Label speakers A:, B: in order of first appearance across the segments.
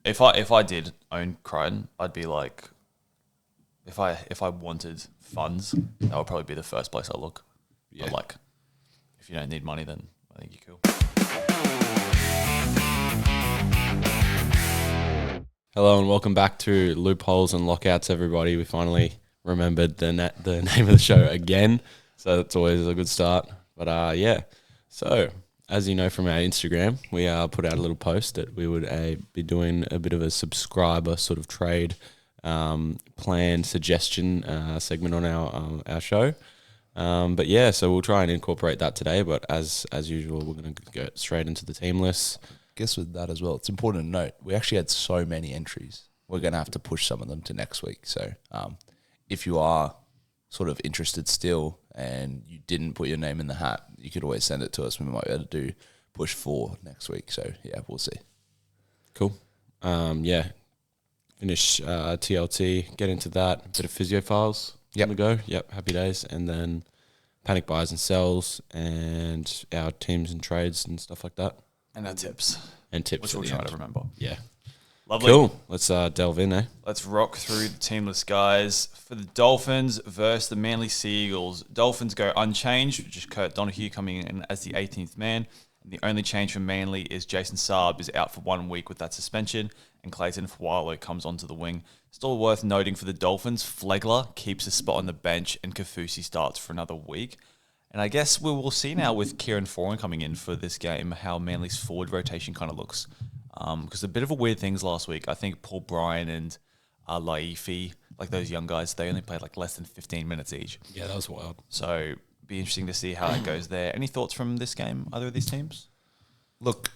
A: If I did own Crichton, I'd be like, if I wanted funds, that would probably be the first place I look. Yeah. But like, if you don't need money, then I think you're cool.
B: Hello and welcome back to Loopholes and Lockouts, everybody. We finally remembered the name of the show again, so that's always a good start. But yeah, so as you know from our Instagram, we put out a little post that we would be doing a bit of a subscriber sort of trade plan suggestion segment on our show. But yeah, so we'll try and incorporate that today. But as usual, we're going to go straight into the team list.
C: Guess with that as well, it's important to note we actually had so many entries. We're going to have to push some of them to next week. So if you are sort of interested still and you didn't put your name in the hat, you could always send it to us. We might be able to do push 4 next week. So yeah, we'll see.
B: Cool. Yeah. Finish TLT, get into that. A bit of Physio Files on the go. Yep, happy days. And then panic buys and sells and our teams and trades and stuff like that.
A: And our tips.
B: And tips.
A: Which we'll try to remember.
B: Yeah.
A: Lovely.
B: Cool. Let's delve in, eh?
A: Let's rock through the team list, guys. For the Dolphins versus the Manly Seagulls. Dolphins go unchanged, which is Kurt Donahue coming in as the 18th man. And the only change from Manly is Jason Saab is out for 1 week with that suspension, and Clayton Fualo comes onto the wing. Still worth noting for the Dolphins, Flegler keeps a spot on the bench, and Kafusi starts for another week. And I guess we will see now with Kieran Foran coming in for this game how Manly's forward rotation kind of looks. Because a bit of a weird things last week. I think Paul Bryan and Laifi, like those young guys, they only played like less than 15 minutes each.
B: Yeah, that was wild.
A: So be interesting to see how that goes there. Any thoughts from this game, either of these teams?
C: Look,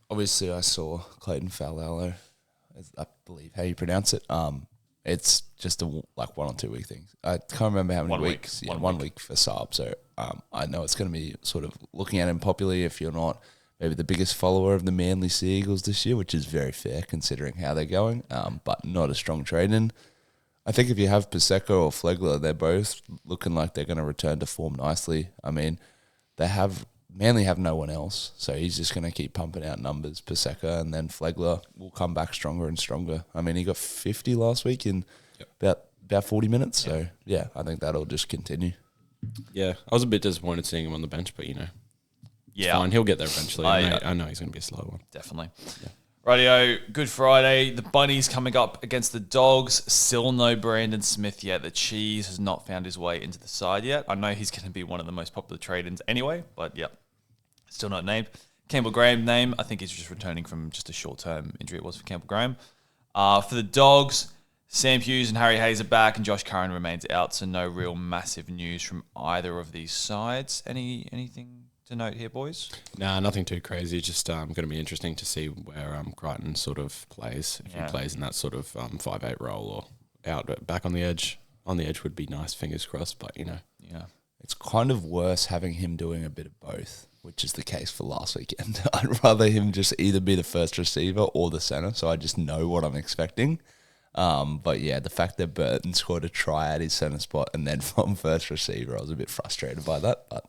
C: obviously I saw Clayton Fualo, I believe how you pronounce it. It's just a 1 or 2 week thing. I can't remember how many weeks. Yeah, 1 week for Saab. So I know it's going to be sort of looking at him popularly if you're not maybe the biggest follower of the Manly Sea Eagles this year, which is very fair considering how they're going, but not a strong trade in. I think if you have Paseka or Flegler, they're both looking like they're going to return to form nicely. I mean, Manly have no one else, so he's just going to keep pumping out numbers, Paseka, and then Flegler will come back stronger and stronger. I mean, he got 50 last week in about 40 minutes, so yeah, I think that'll just continue.
B: Yeah, I was a bit disappointed seeing him on the bench, but you know, it's fine. He'll get there eventually. I know he's going to be a slow one.
A: Definitely. Yeah. Rightio, Good Friday. The Bunnies coming up against the Dogs. Still no Brandon Smith yet. The Cheese has not found his way into the side yet. I know he's going to be one of the most popular trade-ins anyway, but yep, still not named. Campbell Graham name. I think he's just returning from just a short-term injury it was for Campbell Graham. For the Dogs, Sam Hughes and Harry Hayes are back, and Josh Curran remains out, so no real massive news from either of these sides. Anything to note here, boys?
B: Nah, nothing too crazy. Just going to be interesting to see where Crichton sort of plays. If he plays in that sort of 5'8" role or out back on the edge. On the edge would be nice, fingers crossed, but you know.
A: Yeah.
C: It's kind of worse having him doing a bit of both, which is the case for last weekend. I'd rather him just either be the first receiver or the center, so I just know what I'm expecting. But yeah, the fact that Burton scored a try at his center spot and then from first receiver, I was a bit frustrated by that. But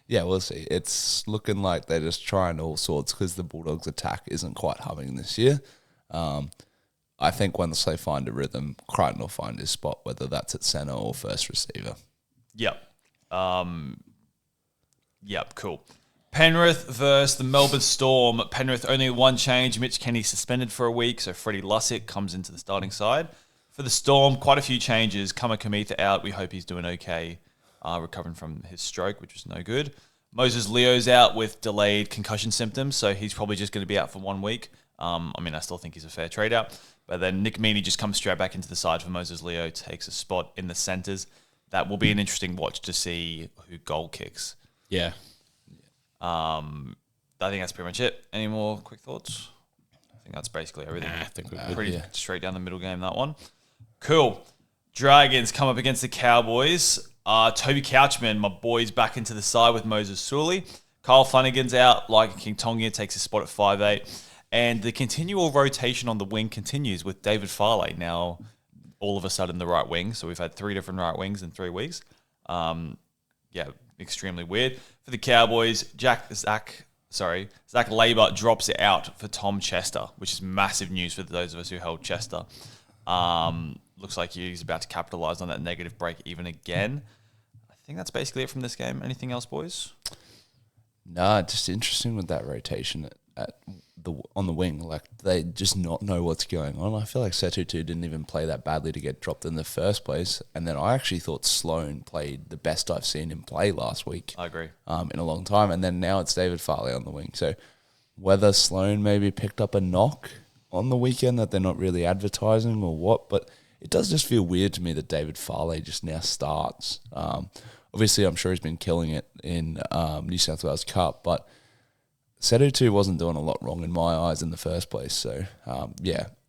C: yeah, we'll see. It's looking like they're just trying all sorts because the Bulldogs' attack isn't quite humming this year. I think once they find a rhythm, Crichton will find his spot, whether that's at center or first receiver.
A: Yep. Cool. Penrith versus the Melbourne Storm. Penrith only one change. Mitch Kenny suspended for a week, so Freddie Lussick comes into the starting side. For the Storm, quite a few changes. Kamikamitha out. We hope he's doing okay, recovering from his stroke, which was no good. Moses Leo's out with delayed concussion symptoms, so he's probably just going to be out for 1 week. I still think he's a fair trade out. But then Nick Meaney just comes straight back into the side for Moses Leo, takes a spot in the centres. That will be an interesting watch to see who goal kicks.
B: Yeah.
A: I think that's pretty much it. Any more quick thoughts? I think that's basically everything.
B: I think we're
A: pretty straight down the middle game, that one. Cool. Dragons come up against the Cowboys. Toby Couchman, my boy's back into the side with Moses Sully. Kyle Flanagan's out. Like King Tonga takes a spot at 5'8". And the continual rotation on the wing continues with David Farley now all of a sudden the right wing. So we've had 3 different right wings in 3 weeks. Extremely weird. For the Cowboys, Zach Zach Labour drops it out for Tom Chester, which is massive news for those of us who held Chester. Looks like he's about to capitalise on that negative break even again. I think that's basically it from this game. Anything else, boys?
C: Nah, just interesting with that rotation on the wing. Like, they just not know what's going on. I feel like Setutu didn't even play that badly to get dropped in the first place. And then I actually thought Sloan played the best I've seen him play last week.
A: I agree.
C: In a long time. And then now it's David Farley on the wing. So whether Sloan maybe picked up a knock on the weekend that they're not really advertising or what, but it does just feel weird to me that David Farley just now starts. Obviously, I'm sure he's been killing it in New South Wales Cup, but Setutu wasn't doing a lot wrong in my eyes in the first place. So, a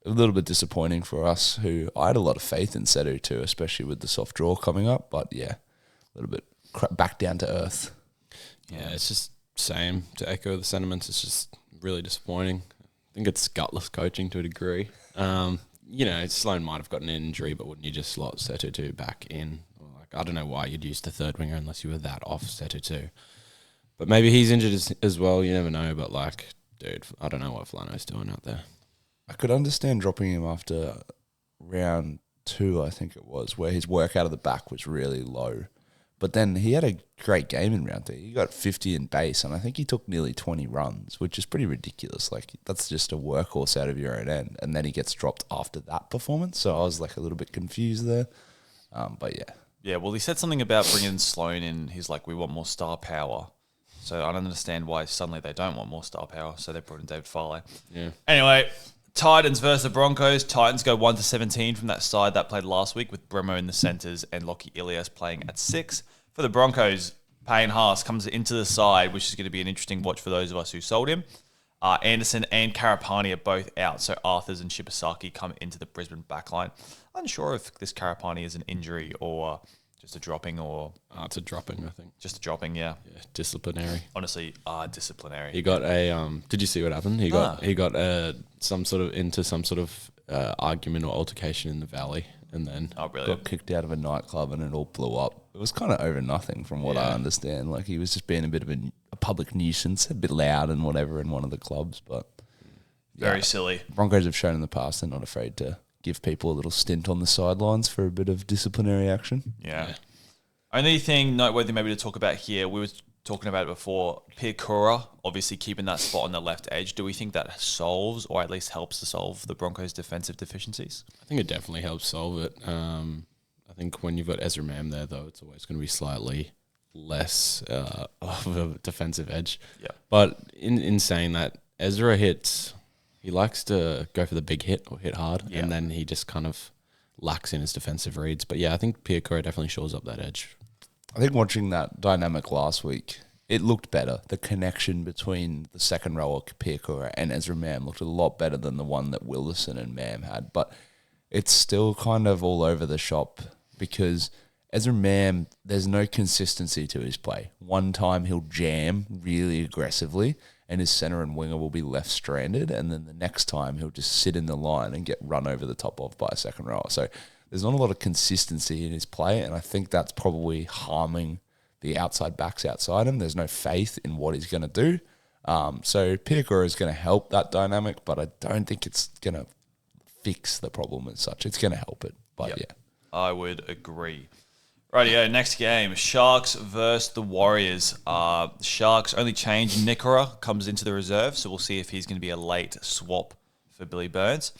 C: little bit disappointing for us, who I had a lot of faith in Setutu, especially with the soft draw coming up. But, yeah, a little bit back down to earth.
B: Yeah, it's just same. To echo the sentiments, it's just really disappointing. I think it's gutless coaching to a degree. Sloan might have gotten an injury, but wouldn't you just slot Setutu back in? I don't know why you'd use the third winger unless you were that off Setutu. But maybe he's injured as well. You never know. But, dude, I don't know what Flano's doing out there.
C: I could understand dropping him after round 2, I think it was, where his work out of the back was really low. But then he had a great game in round 3. He got 50 in base, and I think he took nearly 20 runs, which is pretty ridiculous. Like, that's just a workhorse out of your own end. And then he gets dropped after that performance. So I was, a little bit confused there. But, yeah.
A: Yeah, well, he said something about bringing Sloan in. He's like, we want more star power. So I don't understand why suddenly they don't want more star power. So they brought in David Farley.
B: Yeah.
A: Anyway, Titans versus the Broncos. Titans go 1-17 from that side that played last week with Bremo in the centres and Lockie Ilias playing at 6. For the Broncos, Payne Haas comes into the side, which is going to be an interesting watch for those of us who sold him. Anderson and Karapani are both out, so Arthurs and Shibasaki come into the Brisbane backline. Unsure if this Karapani is an injury or just a dropping or...
B: it's a dropping, I think.
A: Just a dropping, yeah.
B: Yeah, disciplinary.
A: Honestly, disciplinary.
B: He got a... did you see what happened? He got some sort of argument or altercation in the Valley, and then...
A: Oh, really?
C: Got kicked out of a nightclub and it all blew up. It was kind of over nothing from what I understand. Like, he was just being a bit of a public nuisance, a bit loud and whatever in one of the clubs, but...
A: Very silly.
C: Broncos have shown in the past they're not afraid to give people a little stint on the sidelines for a bit of disciplinary action.
A: Yeah. Only thing noteworthy maybe to talk about here, we were talking about it before, Piakura obviously keeping that spot on the left edge. Do we think that solves or at least helps to solve the Broncos' defensive deficiencies?
B: I think it definitely helps solve it. I think when you've got Ezra Mam there, though, it's always going to be slightly less of a defensive edge.
A: Yeah.
B: But in saying that, Ezra hits... He likes to go for the big hit or hit hard, and then he just kind of lacks in his defensive reads. But yeah, I think Piakura definitely shores up that edge.
C: I think watching that dynamic last week, it looked better. The connection between the second rower, Piakura, and Ezra Mam looked a lot better than the one that Wilderson and Mam had. But it's still kind of all over the shop because Ezra Mam, there's no consistency to his play. One time he'll jam really aggressively, and his centre and winger will be left stranded, and then the next time he'll just sit in the line and get run over the top of by a second rower. So there's not a lot of consistency in his play, and I think that's probably harming the outside backs outside him. There's no faith in what he's going to do. So Piakura is going to help that dynamic, but I don't think it's going to fix the problem as such. It's going to help it, but yeah.
A: I would agree. Rightio, next game, Sharks versus the Warriors. Sharks only change. Nikora comes into the reserve, so we'll see if he's going to be a late swap for Billy Burns.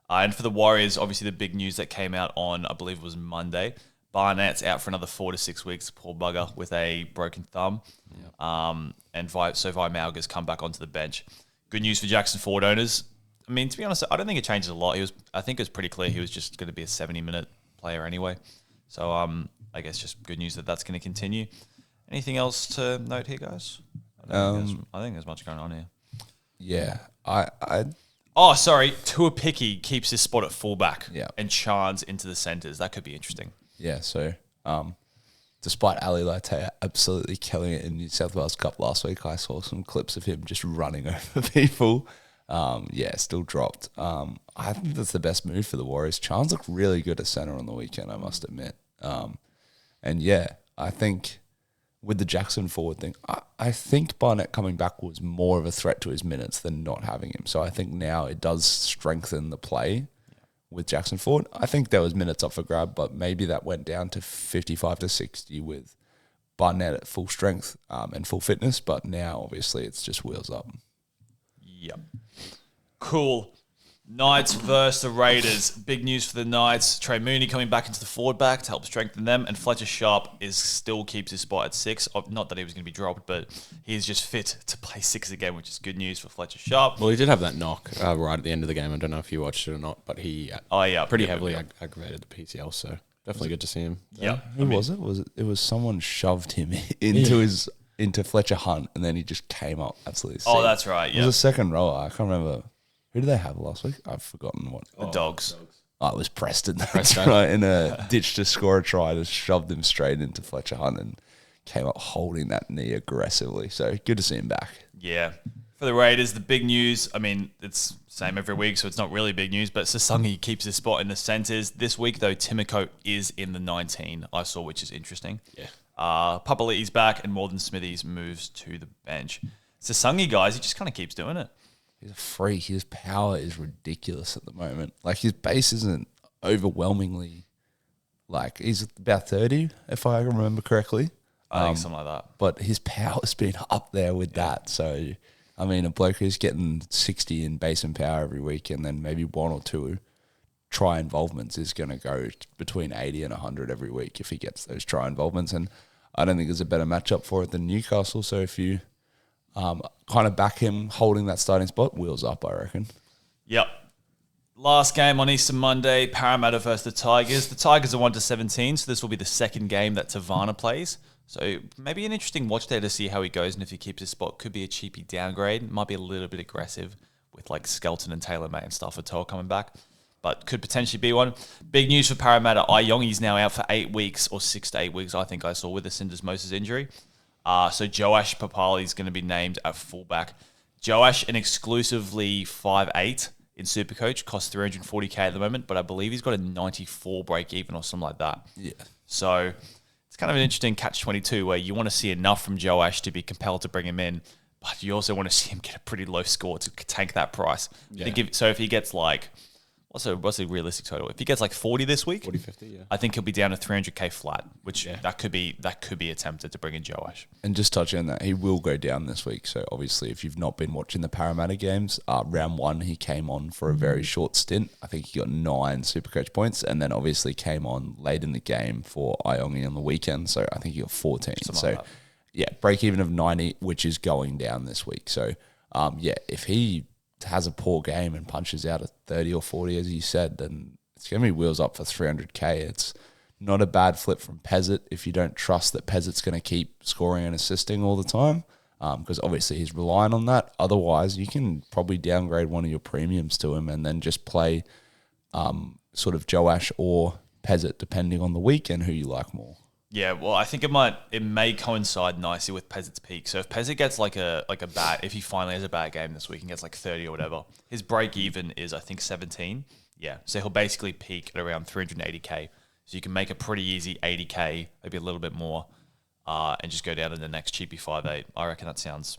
A: And for the Warriors, obviously the big news that came out on, I believe it was Monday, Barnett's out for another 4 to 6 weeks, poor bugger, with a broken thumb. And so Vi Mauga's come back onto the bench. Good news for Jackson Ford owners. I mean, to be honest, I don't think it changes a lot. I think it was pretty clear he was just going to be a 70-minute player anyway. So I guess just good news that that's going to continue. Anything else to note here, guys? I think there's much going on here.
C: Yeah.
A: Tuapiki keeps his spot at fullback and Chans into the centres. That could be interesting.
C: Yeah, so despite Ali Latte absolutely killing it in New South Wales Cup last week, I saw some clips of him just running over people. Still dropped. I think that's the best move for the Warriors. Chans looked really good at centre on the weekend, I must admit. I think with the Jackson forward thing, I think Barnett coming back was more of a threat to his minutes than not having him. So I think now it does strengthen the play with Jackson forward. I think there was minutes up for grab, but maybe that went down to 55 to 60 with Barnett at full strength and full fitness. But now, obviously, it's just wheels up.
A: Yep. Cool. Knights versus the Raiders. Big news for the Knights. Trey Mooney coming back into the forward back to help strengthen them, and Fletcher Sharp still keeps his spot at 6. Not that he was going to be dropped, but he's just fit to play 6 again, which is good news for Fletcher Sharp.
B: Well, he did have that knock right at the end of the game. I don't know if you watched it or not, but he pretty heavily aggravated the PCL, so definitely good to see him.
A: Yeah.
C: Who was it? It was someone shoved him into Fletcher Hunt, and then he just came up absolutely sick.
A: Oh, that's right. Yeah.
C: It was a second rower. I can't remember. Who did they have last week? I've forgotten what.
A: The Dogs.
C: Oh, it was Preston. That's right. In a ditch to score a try, just shoved him straight into Fletcher Hunt and came up holding that knee aggressively. So good to see him back.
A: Yeah. For the Raiders, the big news, I mean, it's the same every week, so it's not really big news, but Sasungi keeps his spot in the centres. This week, though, Timoko is in the 19, I saw, which is interesting.
B: Yeah.
A: Papali'i's back, and Morgan Smithies moves to the bench. Sasungi, guys, he just kind of keeps doing it.
C: He's a freak. His power is ridiculous at the moment. Like, his base isn't overwhelmingly, like, he's about 30, if I remember correctly.
A: I think something like that.
C: But his power's been up there with that. So, I mean, a bloke who's getting 60 in base and power every week and then maybe 1 or 2 try involvements is going to go between 80 and 100 every week if he gets those try involvements. And I don't think there's a better matchup for it than Newcastle. So if you kind of back him holding that starting spot, wheels up, I reckon.
A: Yep. Last game on Easter Monday, Parramatta versus the Tigers. The Tigers are 1-17, so this will be the second game that Tavana plays. So maybe an interesting watch there to see how he goes, and if he keeps his spot, could be a cheapy downgrade. Might be a little bit aggressive with like Skelton and Taylor May and stuff at all coming back, but could potentially be one. Big news for Parramatta. Iongi's now out for 8 weeks, or 6 to 8 weeks, I think I saw, with the syndesmosis injury. So Joash Papali is going to be named at fullback. Joash, an exclusively 5'8" in Supercoach, costs $340K at the moment, but I believe he's got a 94 break even or something like that.
C: Yeah.
A: So it's kind of an interesting catch-22 where you want to see enough from Joash to be compelled to bring him in, but you also want to see him get a pretty low score to tank that price.
B: Yeah.
A: So if he gets like, what's the realistic total? If he gets like 40 this week,
B: 40-50, yeah.
A: I think he'll be down to 300K flat, which that could be attempted to bring in Joash.
C: And just touching on that, he will go down this week. So obviously, if you've not been watching the Parramatta games, round 1 he came on for a very short stint. I think he got 9 Supercoach points, and then obviously came on late in the game for Iongi on the weekend. So I think he got 14.
A: Something like that.
C: Yeah, break even of 90, which is going down this week. So if he has a poor game and punches out at 30 or 40, as you said, then it's going to be wheels up for 300K. It's not a bad flip from Pezzett if you don't trust that Pezzett's going to keep scoring and assisting all the time, because obviously he's relying on that. Otherwise, you can probably downgrade one of your premiums to him and then just play sort of Joash or Pezzett, depending on the week and who you like more.
A: Yeah, well, I think it may coincide nicely with Pezzett's peak. So if Pezzett gets if he finally has a bad game this week and gets like 30 or whatever, his break even is I think 17. Yeah, so he'll basically peak at around 380K. So you can make a pretty easy 80K, maybe a little bit more, and just go down to the next cheapy 5'8". I reckon that sounds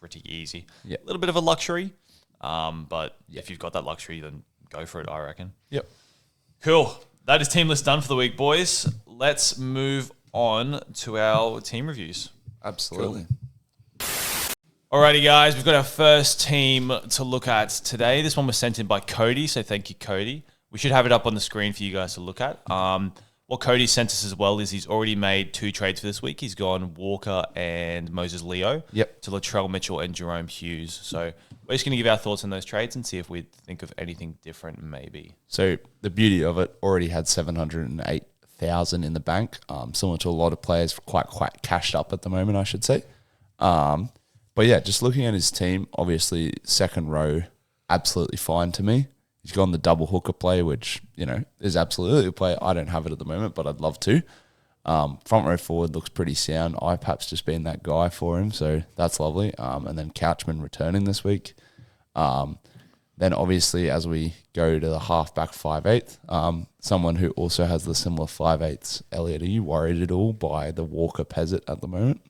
A: pretty easy.
C: Yeah,
A: a little bit of a luxury, but if you've got that luxury, then go for it. I reckon.
C: Yep.
A: Cool. That is team list done for the week, boys. Let's move on to our team reviews.
C: Absolutely.
A: Alrighty, guys. We've got our first team to look at today. This one was sent in by Cody, so thank you, Cody. We should have it up on the screen for you guys to look at. What Cody sent us as well is he's already made 2 trades for this week. He's gone Walker and Moses Leo to Latrell Mitchell and Jerome Hughes. So we're just going to give our thoughts on those trades and see if we think of anything different maybe.
C: So the beauty of it, already had 708,000 in the bank, similar to a lot of players, quite cashed up at the moment, I should say. But yeah, just looking at his team, obviously second row, absolutely fine to me. He's gone the double hooker play, which, is absolutely a play. I don't have it at the moment, but I'd love to. Front row forward looks pretty sound. IPAP's just been that guy for him, so that's lovely. And then Couchman returning this week. Then obviously as we go to the halfback 5'8", someone who also has the similar 5'8", Elliot, are you worried at all by the Walker Pezzett at the moment?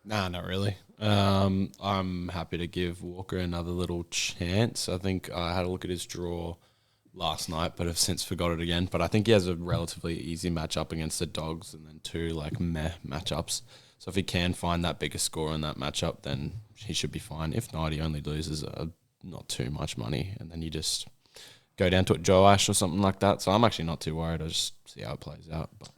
B: Nah, not really. I'm happy to give Walker another little chance. I think I had a look at his draw last night, but have since forgot it again. But I think he has a relatively easy matchup against the Dogs and then 2 meh matchups. So if he can find that bigger score in that matchup, then he should be fine. If not, he only loses not too much money, and then you just go down to a Joe Ash or something like that. So I'm actually not too worried. I'll just see how it plays out. But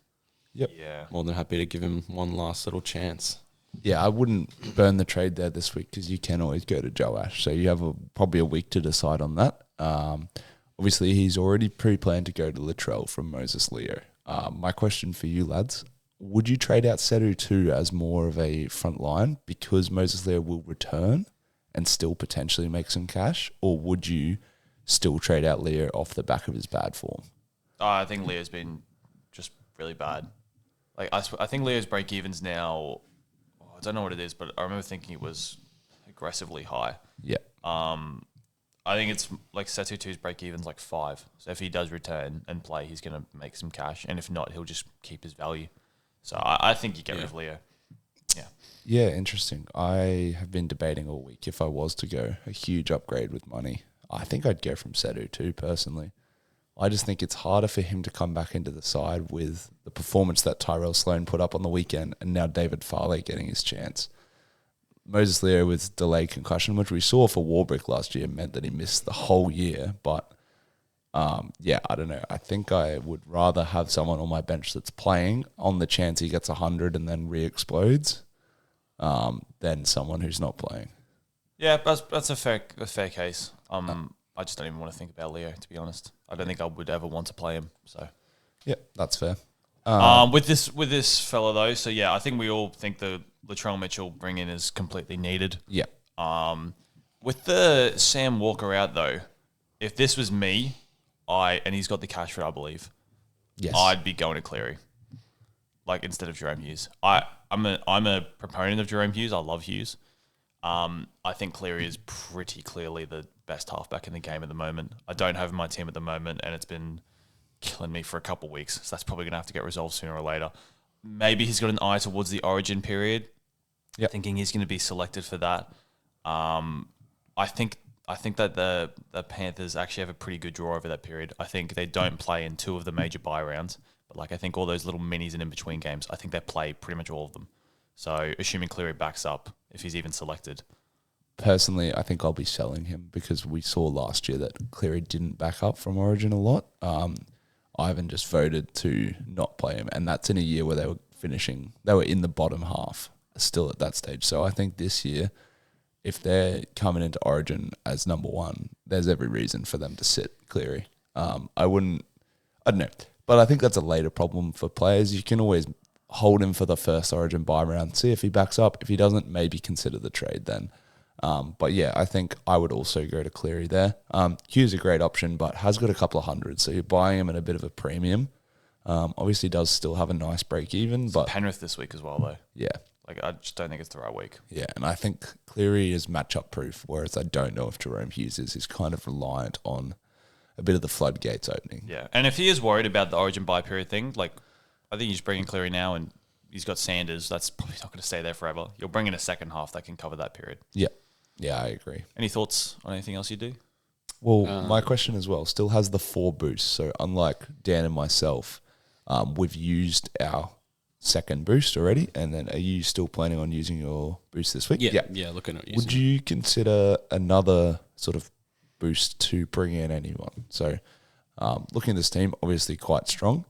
A: Yeah.
B: more than happy to give him one last little chance.
C: Yeah, I wouldn't burn the trade there this week because you can always go to Joe Ash. So you have probably a week to decide on that. Obviously, he's already pre-planned to go to Latrell from Moses Leo. My question for you, lads, would you trade out Seru too as more of a front line because Moses Leo will return and still potentially make some cash? Or would you still trade out Leo off the back of his bad form?
A: I think Leo's been just really bad. I think Leo's break-evens now, I don't know what it is, but I remember thinking it was aggressively high.
C: Yeah.
A: I think it's like Setu 2's break-even's 5. So if he does return and play, he's going to make some cash. And if not, he'll just keep his value. So I think you get rid of Leo. Yeah.
C: Yeah, interesting. I have been debating all week if I was to go a huge upgrade with money. I think I'd go from Setu too, personally. I just think it's harder for him to come back into the side with the performance that Tyrell Sloan put up on the weekend and now David Farley getting his chance. Moses Leo with delayed concussion, which we saw for Warbrick last year, meant that he missed the whole year. But, I don't know. I think I would rather have someone on my bench that's playing on the chance he gets 100 and then re-explodes than someone who's not playing.
A: Yeah, that's a fair case. I just don't even want to think about Leo, to be honest. I don't think I would ever want to play him. So,
C: yeah, that's fair.
A: with this fella though, so yeah, I think we all think the Latrell Mitchell bring in is completely needed.
C: Yeah.
A: With the Sam Walker out though, if this was me, and he's got the cash for it, I believe.
C: Yes.
A: I'd be going to Cleary, instead of Jerome Hughes. I'm a proponent of Jerome Hughes. I love Hughes. I think Cleary is pretty clearly the best halfback in the game at the moment. I don't have him in my team at the moment, and it's been killing me for a couple of weeks. So that's probably going to have to get resolved sooner or later. Maybe he's got an eye towards the Origin period, thinking he's going to be selected for that. I think that the Panthers actually have a pretty good draw over that period. I think they don't play in 2 of the major bye rounds, but I think all those little minis and in between games, I think they play pretty much all of them. So assuming Cleary backs up, if he's even selected.
C: Personally, I think I'll be selling him because we saw last year that Cleary didn't back up from Origin a lot. Ivan just voted to not play him, and that's in a year where they were in the bottom half still at that stage. So I think this year, if they're coming into Origin as number 1, there's every reason for them to sit Cleary. I don't know, but I think that's a later problem for players. You can always hold him for the first Origin bye round, see if he backs up. If he doesn't, maybe consider the trade then. But yeah, I think I would also go to Cleary there. Hughes is a great option, but has got a couple of hundred, so you're buying him at a bit of a premium. Obviously does still have a nice break even, but
A: Penrith this week as well though.
C: Yeah.
A: I just don't think it's the right week.
C: Yeah, and I think Cleary is matchup proof, whereas I don't know if Jerome Hughes is. He's kind of reliant on a bit of the floodgates opening.
A: Yeah, and if he is worried about the Origin bye period thing, I think you just bring in Cleary now, and he's got Sanders. That's probably not going to stay there forever. You'll bring in a second half that can cover that period.
C: Yeah, I agree.
A: Any thoughts on anything else you do?
C: Well, my question as well still has the 4 boosts. So unlike Dan and myself, we've used our second boost already. And then are you still planning on using your boost this week?
B: Yeah, looking at using
C: Would you consider another sort of boost to bring in anyone? So looking at this team, obviously quite strong.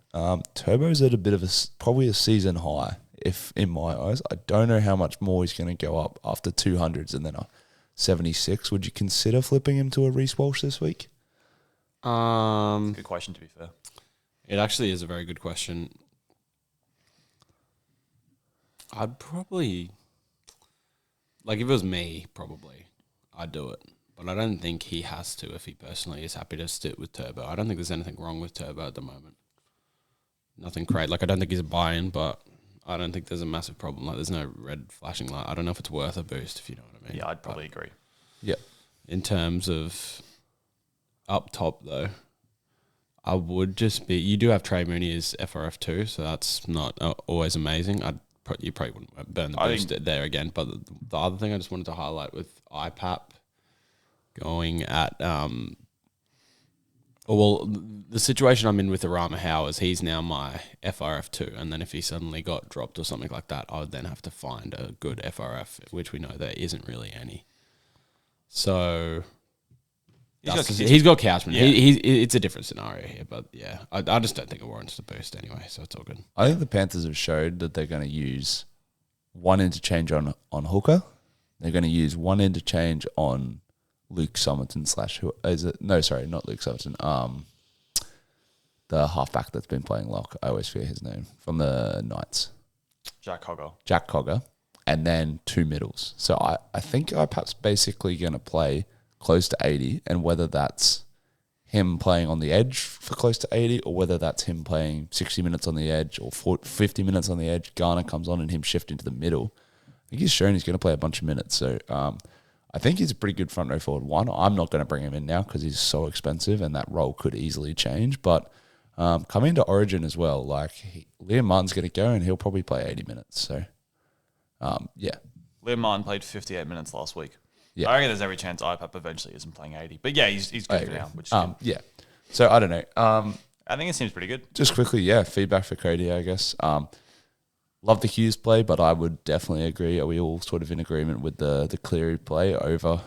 C: Turbo's at a bit of probably a season high, if in my eyes. I don't know how much more he's going to go up after 200s and then a 76. Would you consider flipping him to a Reece Walsh this week?
A: Good question, to be fair.
B: It actually is a very good question. I'd probably, if it was me, probably, I'd do it. But I don't think he has to if he personally is happy to sit with Turbo. I don't think there's anything wrong with Turbo at the moment. Nothing great. I don't think he's a buy-in, but I don't think there's a massive problem. There's no red flashing light. I don't know if it's worth a boost, if you know what I mean.
A: Yeah, I'd probably agree.
C: Yeah.
B: In terms of up top though, I would just be. You do have Trey Mooney as FRF2, so that's not always amazing. You probably wouldn't burn the boost there again. But the other thing I just wanted to highlight with IPAP going at the situation I'm in with Arama Howe is he's now my FRF2, and then if he suddenly got dropped or something like that, I would then have to find a good FRF, which we know there isn't really any. So he's got Couchman.
A: Yeah.
B: It's a different scenario here, but yeah, I just don't think it warrants the boost anyway, so it's all good.
C: I think the Panthers have showed that they're going to use one interchange on hooker. They're going to use one interchange on Luke Somerton not Luke Somerton. The halfback that's been playing lock. I always forget his name. From the Knights.
A: Jack
C: Cogger. And then 2 middles. So I think IPAP's basically going to play close to 80, and whether that's him playing on the edge for close to 80 or whether that's him playing 60 minutes on the edge or 50 minutes on the edge, Garner comes on and him shifting to the middle. I think he's shown he's going to play a bunch of minutes. So I think he's a pretty good front row forward one. I'm not going to bring him in now because he's so expensive and that role could easily change. But coming into Origin as well, Liam Martin's going to go and he'll probably play 80 minutes. So, yeah.
A: Liam Martin played 58 minutes last week.
C: Yeah.
A: I reckon there's every chance IPAP eventually isn't playing 80. But yeah, he's good for now, which is good.
C: Yeah. So I don't know.
A: I think it seems pretty good.
C: Just quickly, feedback for Cody, I guess. Love the Hughes play, but I would definitely agree. Are we all sort of in agreement with the Cleary play over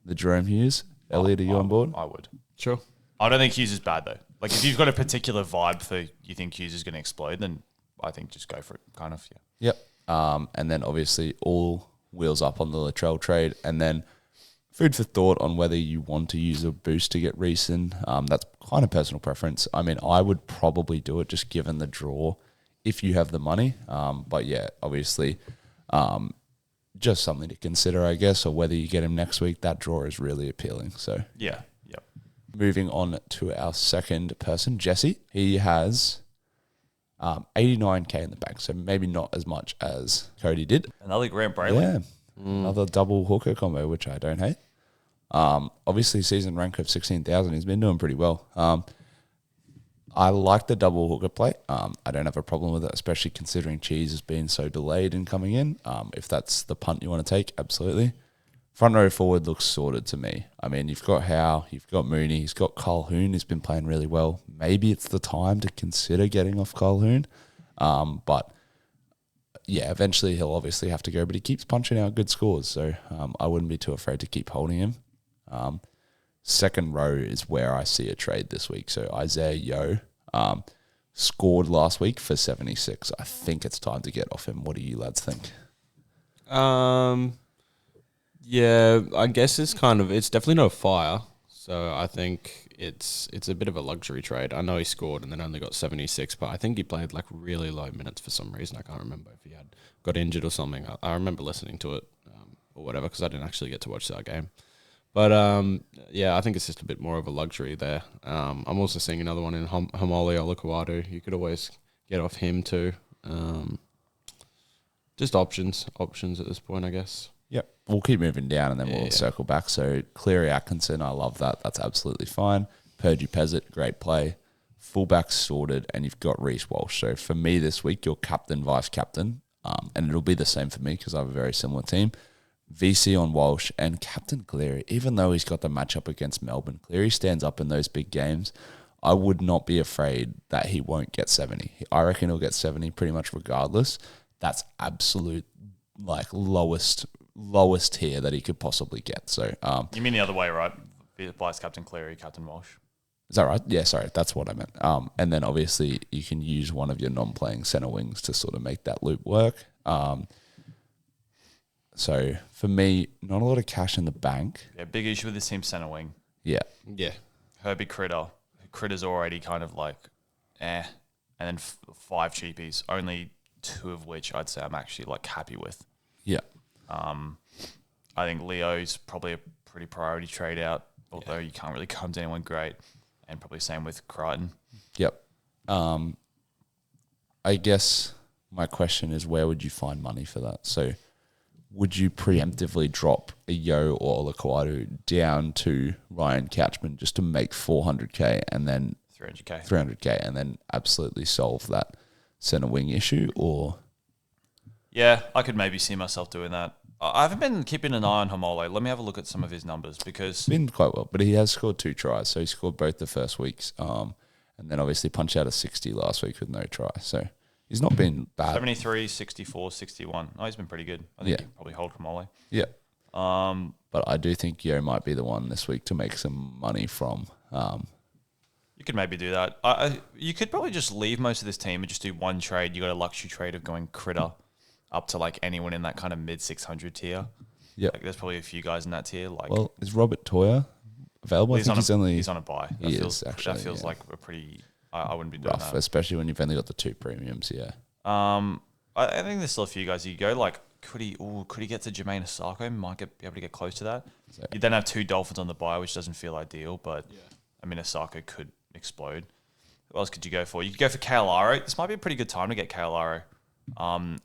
C: the Jerome Hughes? Elliot, are you on board?
A: I would.
B: Sure.
A: I don't think Hughes is bad, though. Like, if you've got a particular vibe for you think Hughes is going to explode, then I think just go for it, kind of, yeah.
C: Yep. And then obviously all wheels up on the Latrell trade. And then food for thought on whether you want to use a boost to get Reeson. That's kind of personal preference. I mean, I would probably do it just given the draw if you have the money. But yeah, obviously, just something to consider, I guess, or whether you get him next week, that draw is really appealing. So
A: Yeah, yep.
C: Moving on to our second person, Jesse. He has 89K in the bank, so maybe not as much as Cody did.
A: Another Grant Brayley.
C: Yeah, another double hooker combo, which I don't hate. Obviously, season rank of 16,000. He's been doing pretty well. I like the double hooker play. I don't have a problem with it, especially considering Cheese has been so delayed in coming in. If that's the punt you want to take, absolutely. Front row forward looks sorted to me. I mean, you've got Howe, you've got Mooney, he's got Colquhoun, who's been playing really well. Maybe it's the time to consider getting off Colquhoun. But yeah, eventually he'll obviously have to go, but he keeps punching out good scores. So I wouldn't be too afraid to keep holding him. Second row is where I see a trade this week. So Isaiah Yeo scored last week for 76. I think it's time to get off him. What do you lads think?
B: Yeah, I guess it's definitely no fire. So I think it's a bit of a luxury trade. I know he scored and then only got 76, but I think he played like really low minutes for some reason. I can't remember if he had got injured or something. I remember listening to it or whatever because I didn't actually get to watch that game. But yeah, I think it's just a bit more of a luxury there. I'm also seeing another one in Hamoli Olukwadu. You could always get off him too. Just options at this point, I guess.
C: Yep. We'll keep moving down and then we'll circle back. So Cleary Atkinson, I love that. That's absolutely fine. Purdy Pezzett, great play. Fullback sorted, and you've got Reece Walsh. So for me this week, you're captain, vice captain, and it'll be the same for me because I have a very similar team. VC on Walsh and Captain Cleary, even though he's got the matchup against Melbourne, Cleary stands up in those big games. I would not be afraid that he won't get 70. I reckon he'll get 70 pretty much regardless. That's absolute lowest tier that he could possibly get. So
A: you mean the other way, right? Vice Captain Cleary, Captain Walsh.
C: Is that right? Yeah, sorry, that's what I meant. And then obviously you can use one of your non-playing centre wings to sort of make that loop work. So for me, not a lot of cash in the bank.
A: Yeah, big issue with this team centre wing.
C: Yeah.
A: Herbie Critter. Critter's already kind of like, and then 5 cheapies, only 2 of which I'd say I'm actually like happy with.
C: Yeah.
A: I think Leo's probably a pretty priority trade out, although you can't really come to anyone great, and probably same with Crichton.
C: Yep. I guess my question is, where would you find money for that? So would you preemptively drop a Yo or Olakwadu down to Ryan Couchman just to make 400k and then 300k and then absolutely solve that centre wing issue? Or
A: yeah, I could maybe see myself doing that. I haven't been keeping an eye on Homole. Let me have a look at some of his numbers because
C: been quite well, but he has scored 2 tries, so he scored both the first weeks, and then obviously punched out a 60 last week with no try. So he's not been bad.
A: 73, 64, 61. Oh, he's been pretty good. I think he can probably hold Homole.
C: Yeah. But I do think Yo might be the one this week to make some money from.
A: You could maybe do that. You could probably just leave most of this team and just do one trade. You got a luxury trade of going Critter up to like anyone in that kind of mid 600 tier.
C: Yeah.
A: Like there's probably a few guys in that tier. Like,
C: well, is Robert Toya available?
A: He's on a buy.
C: That
A: feels like a pretty. I wouldn't be doing
C: rough,
A: that,
C: especially when you've only got the 2 premiums. Yeah.
A: I think there's still a few guys you go like. Could he get to Jermaine Osako? Might be able to get close to that. So, you then have 2 Dolphins on the buy, which doesn't feel ideal, but I mean Osako could explode. Who else could you go for? You could go for Kale Aro. This might be a pretty good time to get Kale Aro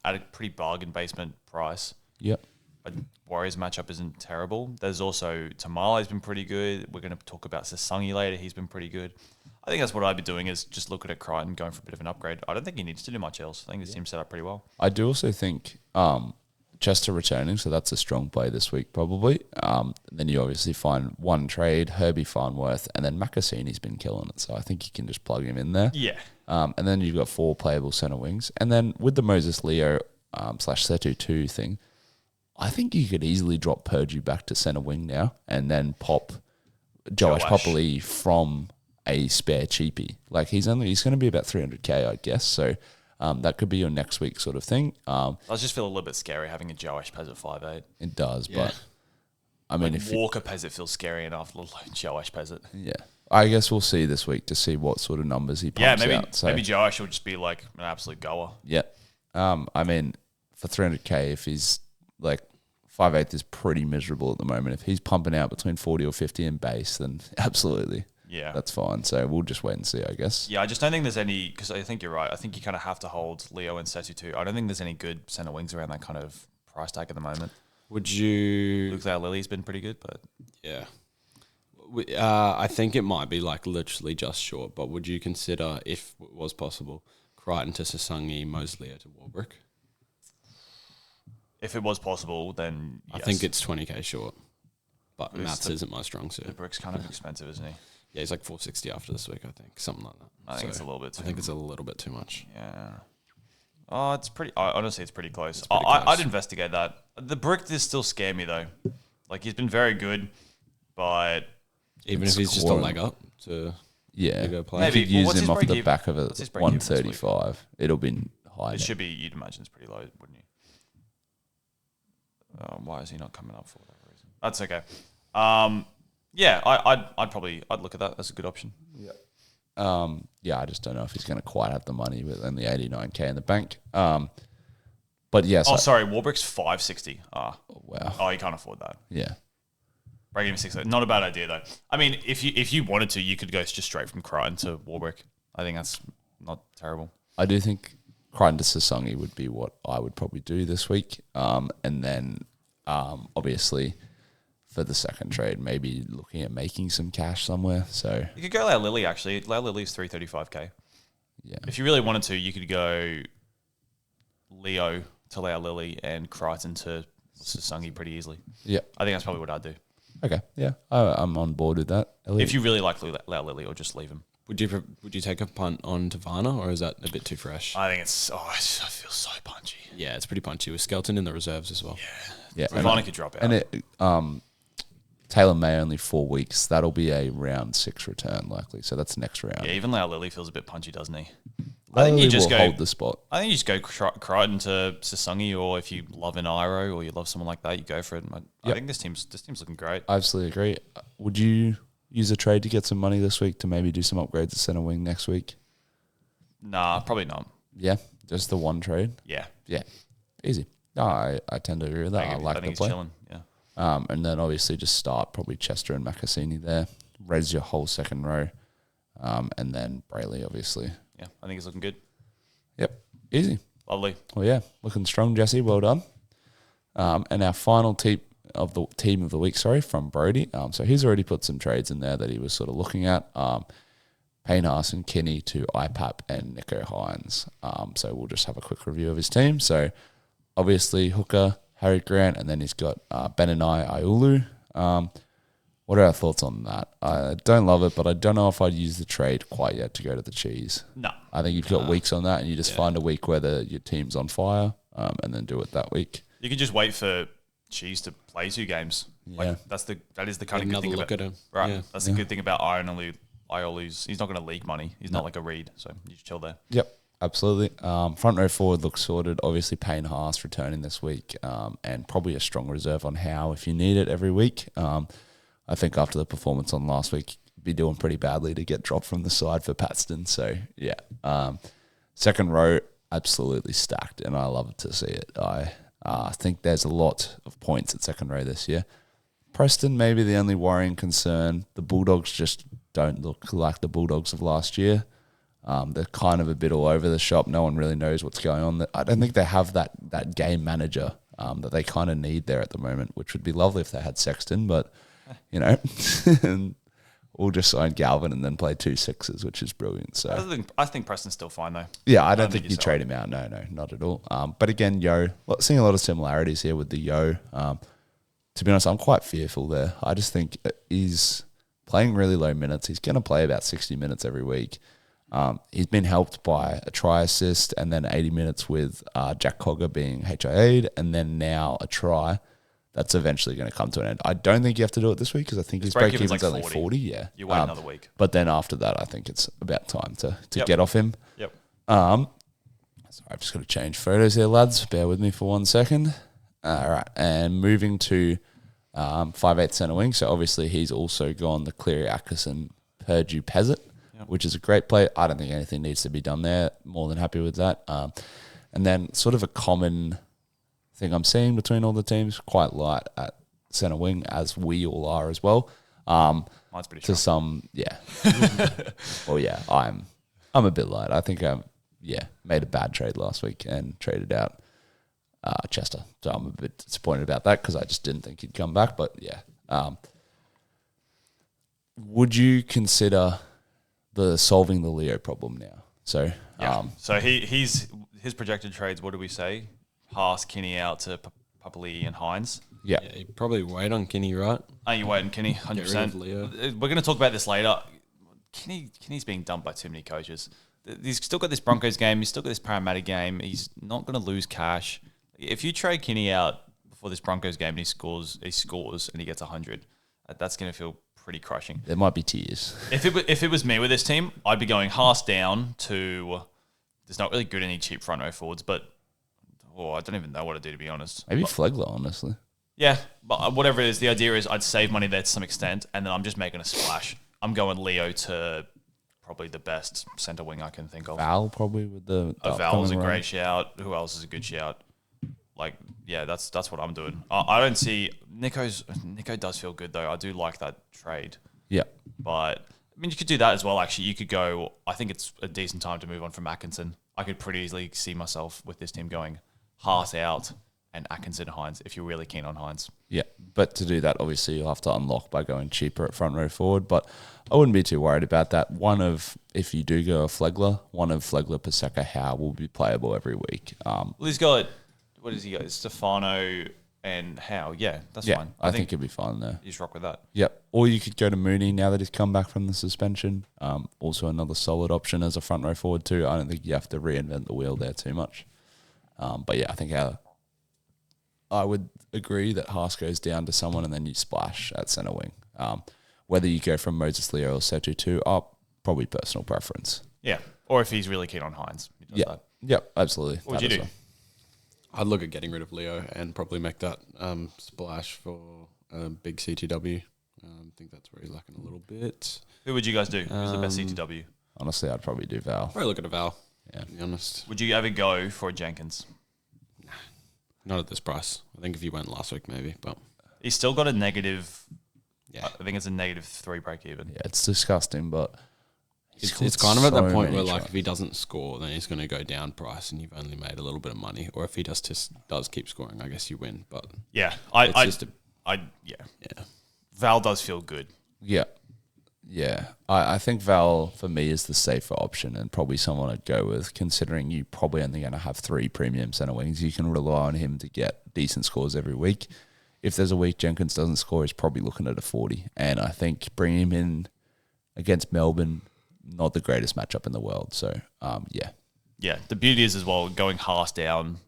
A: at a pretty bargain basement price.
C: Yep.
A: A Warriors matchup isn't terrible. There's also Tamale's been pretty good. We're going to talk about Sasangi later. He's been pretty good. I think that's what I'd be doing is just looking at Crichton, going for a bit of an upgrade. I don't think he needs to do much else. I think this team's set up pretty well.
C: I do also think Chester returning, so that's a strong play this week probably. Then you obviously find one trade, Herbie Farnworth, and then Macassini's been killing it. So I think you can just plug him in there.
A: Yeah.
C: And then you've got 4 playable centre wings. And then with the Moses Leo / Setu 2 thing, I think you could easily drop Purdue back to centre wing now and then pop Joash Popoli from a spare cheapie. Like he's going to be about 300k, I guess. So that could be your next week sort of thing.
A: I just feel a little bit scary having a Joash Pez at 5'8".
C: It does, but I mean,
A: if Walker Pezzett feels scary enough, let alone Joash Pezzett.
C: Yeah. I guess we'll see this week to see what sort of numbers he pumps out. So
A: maybe Joash will just be like an absolute goer.
C: Yeah. I mean, for 300k, if he's like 5'8", is pretty miserable at the moment. If he's pumping out between 40 or 50 in base, then absolutely.
A: Yeah.
C: That's fine. So we'll just wait and see, I guess.
A: Yeah, I just don't think there's any, because I think you're right. I think you kind of have to hold Leo and Setu too. I don't think there's any good centre wings around that kind of price tag at the moment.
B: Would you...
A: Luke Lily's been pretty good, but...
B: Yeah. I think it might be like literally just short, but would you consider, if it was possible, Crichton to Sasangi, Mosley to Warbrick?
A: If it was possible, then yes.
B: I think it's 20k short, but maths isn't my strong suit.
A: The Brick's kind of expensive, isn't he?
B: Yeah, he's like 460 after this week, I think. Something like that.
A: I think it's a little bit too much.
B: I think it's a little bit too much.
A: Yeah. Oh, it's pretty... honestly, it's pretty close. I'd investigate that. The Brick does still scare me, though. Like, he's been very good, but...
B: Even if he's just a leg up to go play.
C: Maybe you could use him off the back of a 135. It'll be high.
A: It should be, you'd imagine it's pretty low, wouldn't you? Why is he not coming up for whatever reason? That's okay. Yeah, I'd look at that. That's a good option.
C: Yeah. Yeah, I just don't know if he's going to quite have the money with only 89k in the bank. But yes.
A: Sorry, Warbrick's 560.
C: Wow.
A: Oh, you can't afford that.
C: Yeah.
A: Break him 6. Not a bad idea though. I mean, if you wanted to, you could go just straight from Crichton to Warbrick. I think that's not terrible.
C: I do think Crichton to Sasangi would be what I would probably do this week. And then obviously for the second trade, maybe looking at making some cash somewhere. So
A: you could go Lau Lily actually. Lau Lily's 335k.
C: Yeah.
A: If you really wanted to, you could go Leo to Lau Lily and Crichton to Sasangi pretty easily.
C: Yeah.
A: I think that's probably what I'd do.
C: Okay. Yeah. I'm on board with that.
A: If you really like Lau Lily, or just leave him.
B: Would you take a punt on Tavana, or is that a bit too fresh?
A: I think it's... I feel so punchy.
B: Yeah, it's pretty punchy with Skelton in the reserves as well.
A: Yeah. Tavana could drop out.
C: And it Taylor May only 4 weeks. That'll be a round 6 return likely. So that's next round.
A: Yeah, even Lau Lily feels a bit punchy, doesn't he?
C: I think you just hold the spot.
A: I think you just go Crichton to Sasangi, or if you love an Iro or you love someone like that, you go for it. I think this team's looking great.
C: I absolutely agree. Would you use a trade to get some money this week to maybe do some upgrades at centre wing next week?
A: Nah, probably not.
C: Yeah, just the one trade.
A: Yeah,
C: easy. No, I tend to agree with that. I like the play.
A: Chilling. Yeah.
C: And then obviously just start probably Chester and Macassini there. Raise your whole second row, and then Brayley obviously.
A: Yeah, I think it's looking good.
C: Yep, easy.
A: Lovely.
C: Well, yeah, looking strong, Jesse. Well done. And our final team of the week, from Brody. So he's already put some trades in there that he was sort of looking at. Payne Haas and Kenny to IPAP and Nico Hines. So we'll just have a quick review of his team. So obviously Hooker, Harry Grant, and then he's got Benani Iulu. What are our thoughts on that? I don't love it, but I don't know if I'd use the trade quite yet to go to the cheese.
A: No.
C: I think you've got weeks on that, and you just find a week where your team's on fire, and then do it that week.
A: You could just wait for Cheese to play 2 games. Like, that is the kind of good thing
B: look
A: about
B: at him.
A: Right.
B: Yeah.
A: That's the good thing about Iolu's. He's not going to leak money. He's not like a Reed, so you just chill there.
C: Yep, absolutely. Front row forward looks sorted. Obviously, Payne Haas returning this week, and probably a strong reserve on Howe if you need it every week. I think after the performance on last week, be doing pretty badly to get dropped from the side for Paxton. So, yeah. Second row, absolutely stacked, and I love to see it. I think there's a lot of points at second row this year. Preston, maybe the only worrying concern. The Bulldogs just don't look like the Bulldogs of last year. They're kind of a bit all over the shop. No one really knows what's going on. I don't think they have that game manager that they kind of need there at the moment, which would be lovely if they had Sexton, but, we'll just sign Galvin and then play 2 6s, which is brilliant. So
A: I think Preston's still fine, though.
C: yeah, I don't think you trade him out. No, not at all. But again, seeing a lot of similarities here with the Yo. To be honest, I'm quite fearful there. I just think he's playing really low minutes. He's going to play about 60 minutes every week. He's been helped by a try assist and then 80 minutes with Jack Cogger being HIA'd, and then now a try that's eventually going to come to an end. I don't think you have to do it this week because I think his break-even's like only 40. Yeah.
A: You wait another week.
C: But then after that, I think it's about time to get off him.
A: Yep.
C: Sorry, I've just got to change photos here, lads. Bear with me for 1 second. All right, and moving to 5'8" centre wing. So obviously he's also gone the Cleary, Atkinson, Purdue, Pezzett, which is a great play. I don't think anything needs to be done there. More than happy with that. And then sort of a common thing I'm seeing between all the teams, quite light at centre wing, as we all are as well.
A: Mine's pretty strong.
C: To some, yeah. Well, yeah, I'm a bit light. I think made a bad trade last week and traded out Chester. So I'm a bit disappointed about that because I just didn't think he'd come back. But yeah, would you consider solving the Leo problem now? So
A: so his projected trades. What do we say? Haas, Kinney out to Papali and Hines.
C: Yeah,
B: you probably wait on Kinney, right?
A: Are you waiting, Kinney? 100%. We're going to talk about this later. Kinney's being dumped by too many coaches. He's still got this Broncos game. He's still got this Parramatta game. He's not going to lose cash. If you trade Kinney out before this Broncos game and he scores and he gets 100, that's going to feel pretty crushing.
C: There might be tears.
A: If it was me with this team, I'd be going Haas down to. There's not really good any cheap front row forwards, but I don't even know what to do, to be honest.
C: Maybe Flegler, honestly.
A: Yeah, but whatever it is, the idea is I'd save money there to some extent, and then I'm just making a splash. I'm going Leo to probably the best centre wing I can think of.
C: Val probably with the
A: Val's a great shout. Who else is a good shout? That's what I'm doing. I don't see Nico does feel good though. I do like that trade.
C: Yeah,
A: but I mean you could do that as well. Actually, you could go. I think it's a decent time to move on from Atkinson. I could pretty easily see myself with this team going Haas out and Atkinson Hines if you're really keen on Hines.
C: Yeah, but to do that, obviously you'll have to unlock by going cheaper at front row forward. But I wouldn't be too worried about that. If you do go a Flegler, Paseka, Howe will be playable every week.
A: Well, he's got, what does he got? Stefano and Howe. Yeah, that's fine.
C: I think he'll be fine there.
A: You just rock with that.
C: Yep. Or you could go to Mooney now that he's come back from the suspension. Also another solid option as a front row forward too. I don't think you have to reinvent the wheel there too much. But yeah, I think I would agree that Haas goes down to someone and then you splash at centre wing. Whether you go from Moses Leo or Setu too, probably personal preference.
A: Yeah. Or if he's really keen on Hines. He does that.
C: Yep, absolutely.
A: What would you do?
C: Well.
B: I'd look at getting rid of Leo and probably make that splash for big CTW. I think that's where he's lacking a little bit.
A: Who would you guys do? Who's the best CTW?
C: Honestly, I'd probably do Val.
B: Probably look at a Val,
C: yeah.
B: To be honest.
A: Would you ever go for Jenkins?
B: Nah, not at this price. I think if you went last week, maybe. But
A: he's still got a negative.
B: Yeah,
A: I think it's a -3 break even.
C: Yeah, it's disgusting, but
B: It's kind of at that point where, like, if he doesn't score, then he's going to go down price, and you've only made a little bit of money. Or if he does keep scoring, I guess you win. But
A: yeah, Val does feel good.
C: Yeah. Yeah. I think Val, for me, is the safer option and probably someone I'd go with, considering you probably only going to have 3 premium centre wings. You can rely on him to get decent scores every week. If there's a week Jenkins doesn't score, he's probably looking at a 40. And I think bringing him in against Melbourne, not the greatest matchup in the world. So, yeah.
A: Yeah, the beauty is as well, going Haas down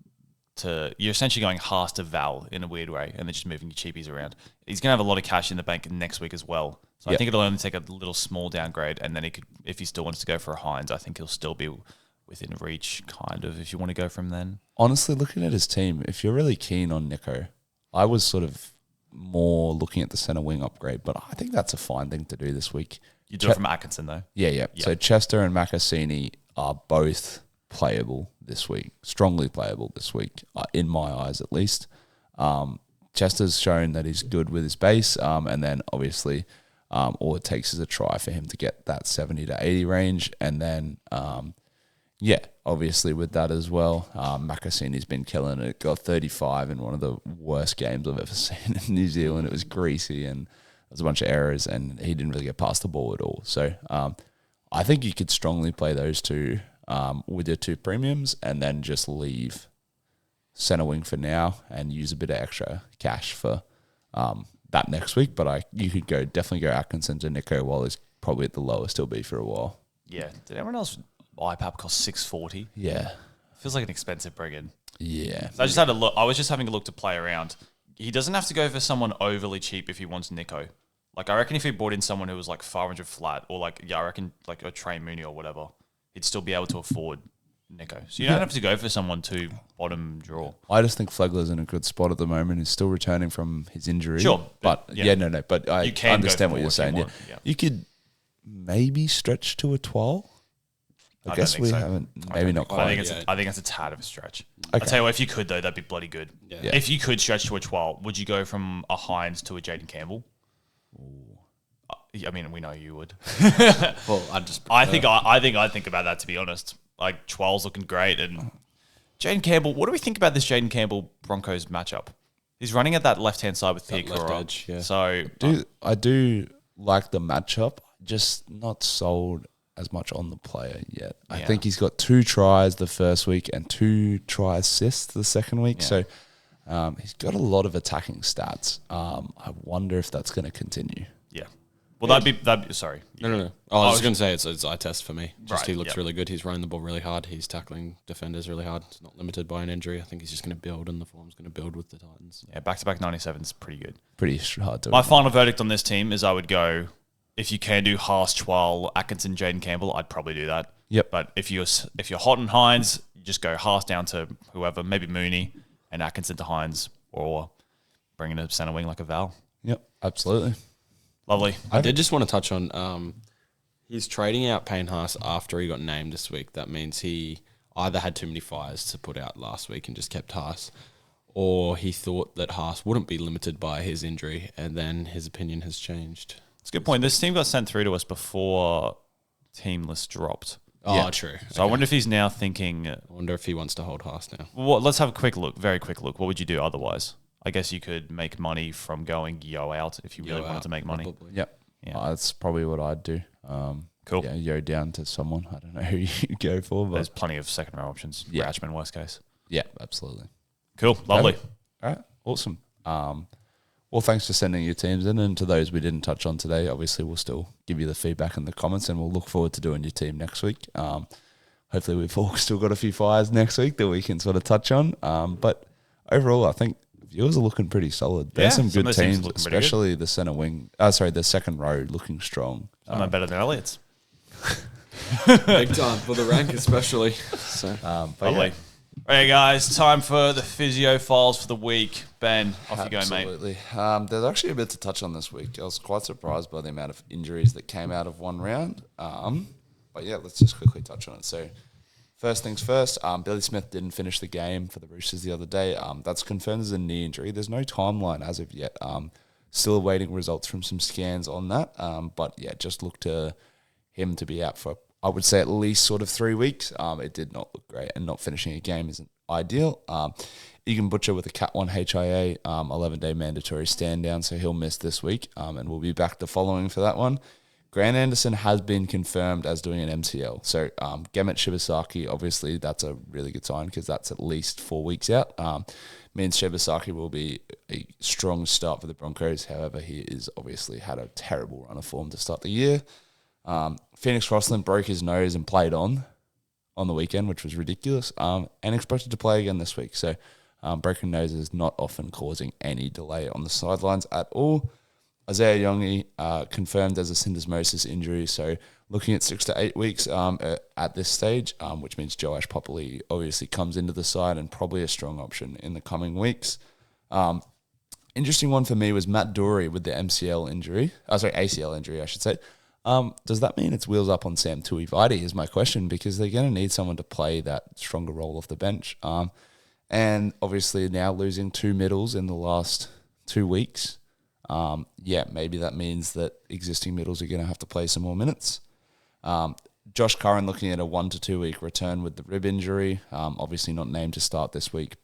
A: you're essentially going Haas to Val in a weird way and then just moving your cheapies around. He's going to have a lot of cash in the bank next week as well. So I think it'll only take a little small downgrade, and then he could, if he still wants to go for a Hines, I think he'll still be within reach, kind of, if you want to go from then.
C: Honestly, looking at his team, if you're really keen on Nico, I was sort of more looking at the centre wing upgrade, but I think that's a fine thing to do this week.
A: You do it from Atkinson, though.
C: Yeah. So Chester and Macassini are both playable this week, strongly playable this week, in my eyes at least. Chester's shown that he's good with his base, and then obviously all it takes is a try for him to get that 70 to 80 range, and then obviously with that as well, Macassini's been killing it. Got 35 in one of the worst games I've ever seen in New Zealand. It was greasy and there was a bunch of errors, and he didn't really get past the ball at all. So I think you could strongly play those two with your 2 premiums, and then just leave centre wing for now and use a bit of extra cash for that next week. But you could definitely go Atkinson to Nico while he's probably at the lowest he'll be for a while.
A: Yeah. Did everyone else IPAP cost $640?
C: Yeah.
A: Feels like an expensive bring-in.
C: Yeah.
A: So I just had a look. I was just having a look to play around. He doesn't have to go for someone overly cheap if he wants Nico. Like, I reckon if he brought in someone who was like 500 flat, or I reckon like a Trey Mooney or whatever, he'd still be able to afford Nico. So you don't have to go for someone to bottom draw.
C: I just think Flegler's in a good spot at the moment. He's still returning from his injury.
A: Sure.
C: But But I understand what you're saying.
A: Yeah.
C: You could maybe stretch to a 12. I guess we haven't. Maybe not quite.
A: I think it's a tad of a stretch.
C: Okay.
A: I'll tell you what, if you could, though, that'd be bloody good.
B: Yeah.
C: Yeah.
A: If you could stretch to a 12, would you go from a Hines to a Jaden Campbell? I mean, we know you would.
B: Well, I'd
A: think about that, to be honest. Like, 12's looking great, and Jaden Campbell. What do we think about this Jaden Campbell Broncos matchup? He's running at that left hand side with Theokura.
B: Yeah.
A: So
C: I do like the matchup, just not sold as much on the player yet. I think he's got 2 tries the first week and 2 try assists the second week. So he's got a lot of attacking stats. I wonder if that's going to continue.
A: yeah. Well, that'd be sorry.
B: No. I was just going to say it's eye test for me. Just
A: Right,
B: he looks really good. He's running the ball really hard. He's tackling defenders really hard. He's not limited by an injury. I think he's just going to build, and the form's going to build with the Titans.
A: Yeah, back-to-back 97 is pretty good.
C: Pretty hard to.
A: My final verdict on this team is I would go, if you can do Haas, Chwal, Atkinson, Jaden Campbell, I'd probably do that.
C: Yep.
A: But if you're hot on Hines, you just go Haas down to whoever, maybe Mooney, and Atkinson to Hines, or bring in a centre wing like a Val.
C: Yep, absolutely.
A: Lovely.
B: I did just want to touch on he's trading out Payne Haas after he got named this week. That means he either had too many fires to put out last week and just kept Haas, or he thought that Haas wouldn't be limited by his injury, and then his opinion has changed.
A: It's a good point. This team got sent through to us before teamlist dropped.
B: Oh, true.
A: So I wonder if he's now thinking...
B: I wonder if he wants to hold Haas now.
A: Well, let's have a very quick look. What would you do otherwise? I guess you could make money from going Yo out if you really wanted to make money.
B: Probably.
C: Yep.
A: Yeah.
C: That's probably what I'd do.
A: Cool.
C: Yeah, Yo down to someone. I don't know who you go for, but
A: There's plenty of second row options.
C: Yeah.
A: Ratchman, worst case.
C: yeah, absolutely.
A: Cool. Lovely.
C: All right, awesome. Well, thanks for sending your teams in, and to those we didn't touch on today, obviously we'll still give you the feedback in the comments, and we'll look forward to doing your team next week. Hopefully we've all still got a few fires next week that we can sort of touch on. But overall, I think viewers are looking pretty solid. There's some good teams, especially the center wing. The second row looking strong.
A: Some are better than Elliott's.
B: Big time for the rank, especially. So,
A: Lovely. All right, guys, time for the Physio Files for the week. Ben, off you go, mate.
C: Absolutely. There's actually a bit to touch on this week. I was quite surprised by the amount of injuries that came out of one round. But yeah, let's just quickly touch on it. So, first things first, Billy Smith didn't finish the game for the Roosters the other day. That's confirmed as a knee injury. There's no timeline as of yet. Still awaiting results from some scans on that. But yeah, just look to him to be out for, I would say, at least sort of 3 weeks. It did not look great, and not finishing a game isn't ideal. Egan Butcher with a Cat 1 HIA, 11-day mandatory stand down, so he'll miss this week, and we'll be back the following for that one. Grant Anderson has been confirmed as doing an MCL. So Gemet Shibasaki, obviously that's a really good sign because that's at least 4 weeks out. Means Shibasaki will be a strong start for the Broncos. However, he is obviously had a terrible run of form to start the year. Phoenix Crossland broke his nose and played on the weekend, which was ridiculous, and expected to play again this week. So broken nose is not often causing any delay on the sidelines at all. Isaiah Yongi confirmed as a syndesmosis injury, so looking at 6 to 8 weeks at this stage, which means Joash Popoli obviously comes into the side and probably a strong option in the coming weeks. Interesting one for me was Matt Doorey with the ACL injury, I should say. Does that mean it's wheels up on Sam Tuivasa is my question, because they're going to need someone to play that stronger role off the bench. And obviously now losing 2 middles in the last 2 weeks, maybe that means that existing middles are going to have to play some more minutes. Josh Curran looking at a 1 to 2 week return with the rib injury. Obviously not named to start this week.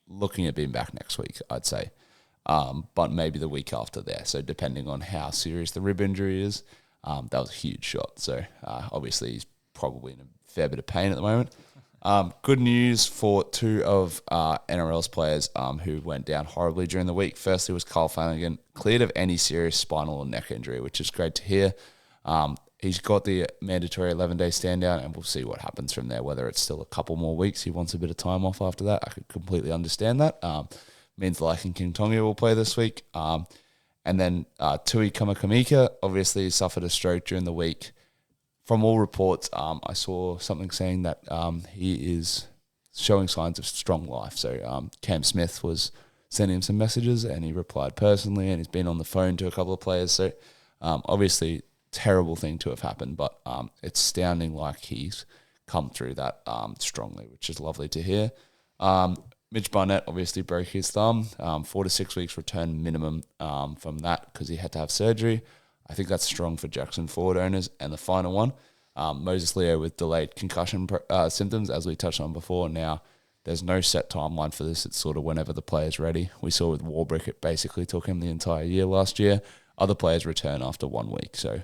C: Looking at being back next week, I'd say. But maybe the week after there. So depending on how serious the rib injury is, that was a huge shot. So obviously he's probably in a fair bit of pain at the moment. Good news for 2 of NRL's players who went down horribly during the week. Firstly was Kyle Flanagan, cleared of any serious spinal or neck injury, which is great to hear. He's got the mandatory 11-day stand down, and we'll see what happens from there, whether it's still a couple more weeks. He wants a bit of time off after that. I could completely understand that. Means Lycan King Tonga will play this week. And then Tui Kamakamika obviously suffered a stroke during the week. From all reports, I saw something saying that he is showing signs of strong life. So Cam Smith was sending him some messages, and he replied personally, and he's been on the phone to a couple of players. So obviously, terrible thing to have happened, but it's sounding like he's come through that strongly, which is lovely to hear. Mitch Barnett obviously broke his thumb. 4 to 6 weeks return minimum from that because he had to have surgery. I think that's strong for Jackson Ford owners. And the final one, Moses Leo with delayed concussion symptoms, as we touched on before. Now, there's no set timeline for this. It's sort of whenever the player's ready. We saw with Warbrick, it basically took him the entire year last year. Other players return after 1 week. So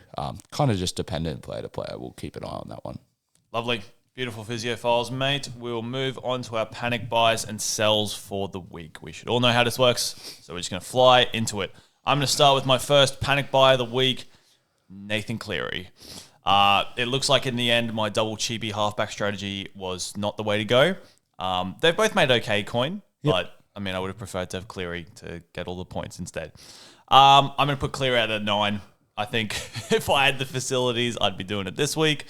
C: kind of just dependent player to player. We'll keep an eye on that one.
A: Lovely. Beautiful Physio Files, mate. We'll move on to our panic buys and sells for the week. We should all know how this works, so we're just going to fly into it. I'm going to start with my first panic buy of the week, Nathan Cleary. It looks like in the end, my double cheapy halfback strategy was not the way to go. They've both made okay coin, but I mean, I would have preferred to have Cleary to get all the points instead. I'm going to put Cleary out at 9. I think if I had the facilities, I'd be doing it this week.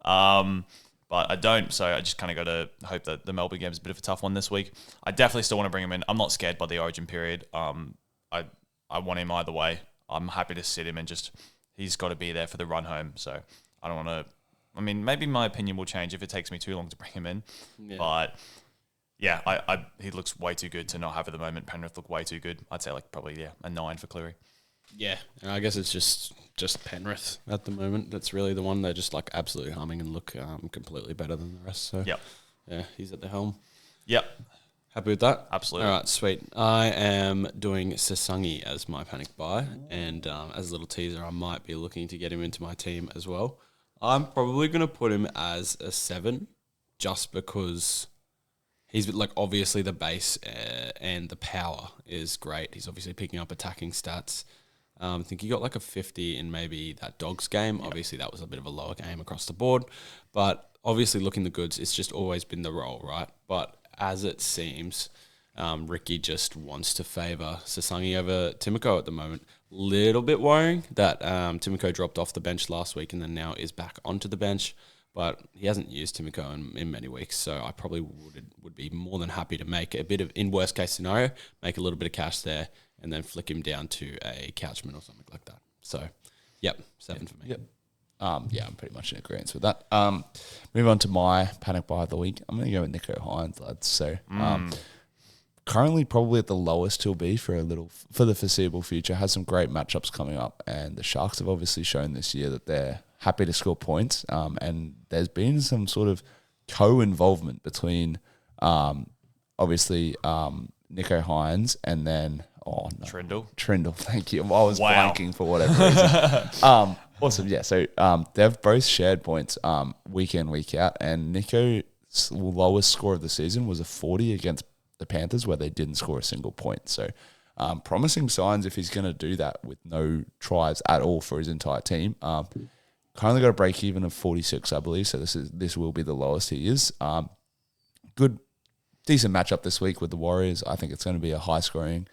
A: But I don't, so I just kind of got to hope that the Melbourne game is a bit of a tough one this week. I definitely still want to bring him in. I'm not scared by the origin period. I want him either way. I'm happy to sit him and just, he's got to be there for the run home. So I don't want to, I mean, maybe my opinion will change if it takes me too long to bring him in. Yeah. But yeah, he looks way too good to not have at the moment. Penrith look way too good. I'd say like probably, a 9 for Cleary.
B: Yeah, and I guess it's just Penrith at the moment. That's really the one they're just like absolutely humming and look completely better than the rest. So yeah, he's at the helm.
A: Yep.
B: Happy with that?
A: Absolutely.
B: All right, sweet. I am doing Sasangi as my panic buy, and as a little teaser, I might be looking to get him into my team as well. I'm probably going to put him as a 7 just because he's like obviously the base and the power is great. He's obviously picking up attacking stats. I think he got like a 50 in maybe that Dogs game. Yep. Obviously, that was a bit of a lower game across the board. But obviously, looking the goods, it's just always been the role, right? But as it seems, Ricky just wants to favour Sasangi over Timoko at the moment. Little bit worrying that Timoko dropped off the bench last week and then now is back onto the bench. But he hasn't used Timoko in many weeks, so I probably would be more than happy to make a bit of, in worst case scenario, make a little bit of cash there and then flick him down to a Couchman or something like that. So, 7 for me.
C: Yep. I'm pretty much in agreement with that. Move on to my panic buy of the week. I'm going to go with Nico Hines, lads. So, currently probably at the lowest he'll be for the foreseeable future. Has some great matchups coming up, and the Sharks have obviously shown this year that they're happy to score points. And there's been some sort of co-involvement between, obviously, Nico Hines and then Trindle. Thank you. I was blanking for whatever reason. Awesome. Yeah. So they've both shared points week in, week out, and Nico's lowest score of the season was a 40 against the Panthers, where they didn't score a single point. So promising signs if he's going to do that with no tries at all for his entire team. Currently got a break even of 46, I believe. So this will be the lowest he is. Good, decent matchup this week with the Warriors. I think it's going to be a high scoring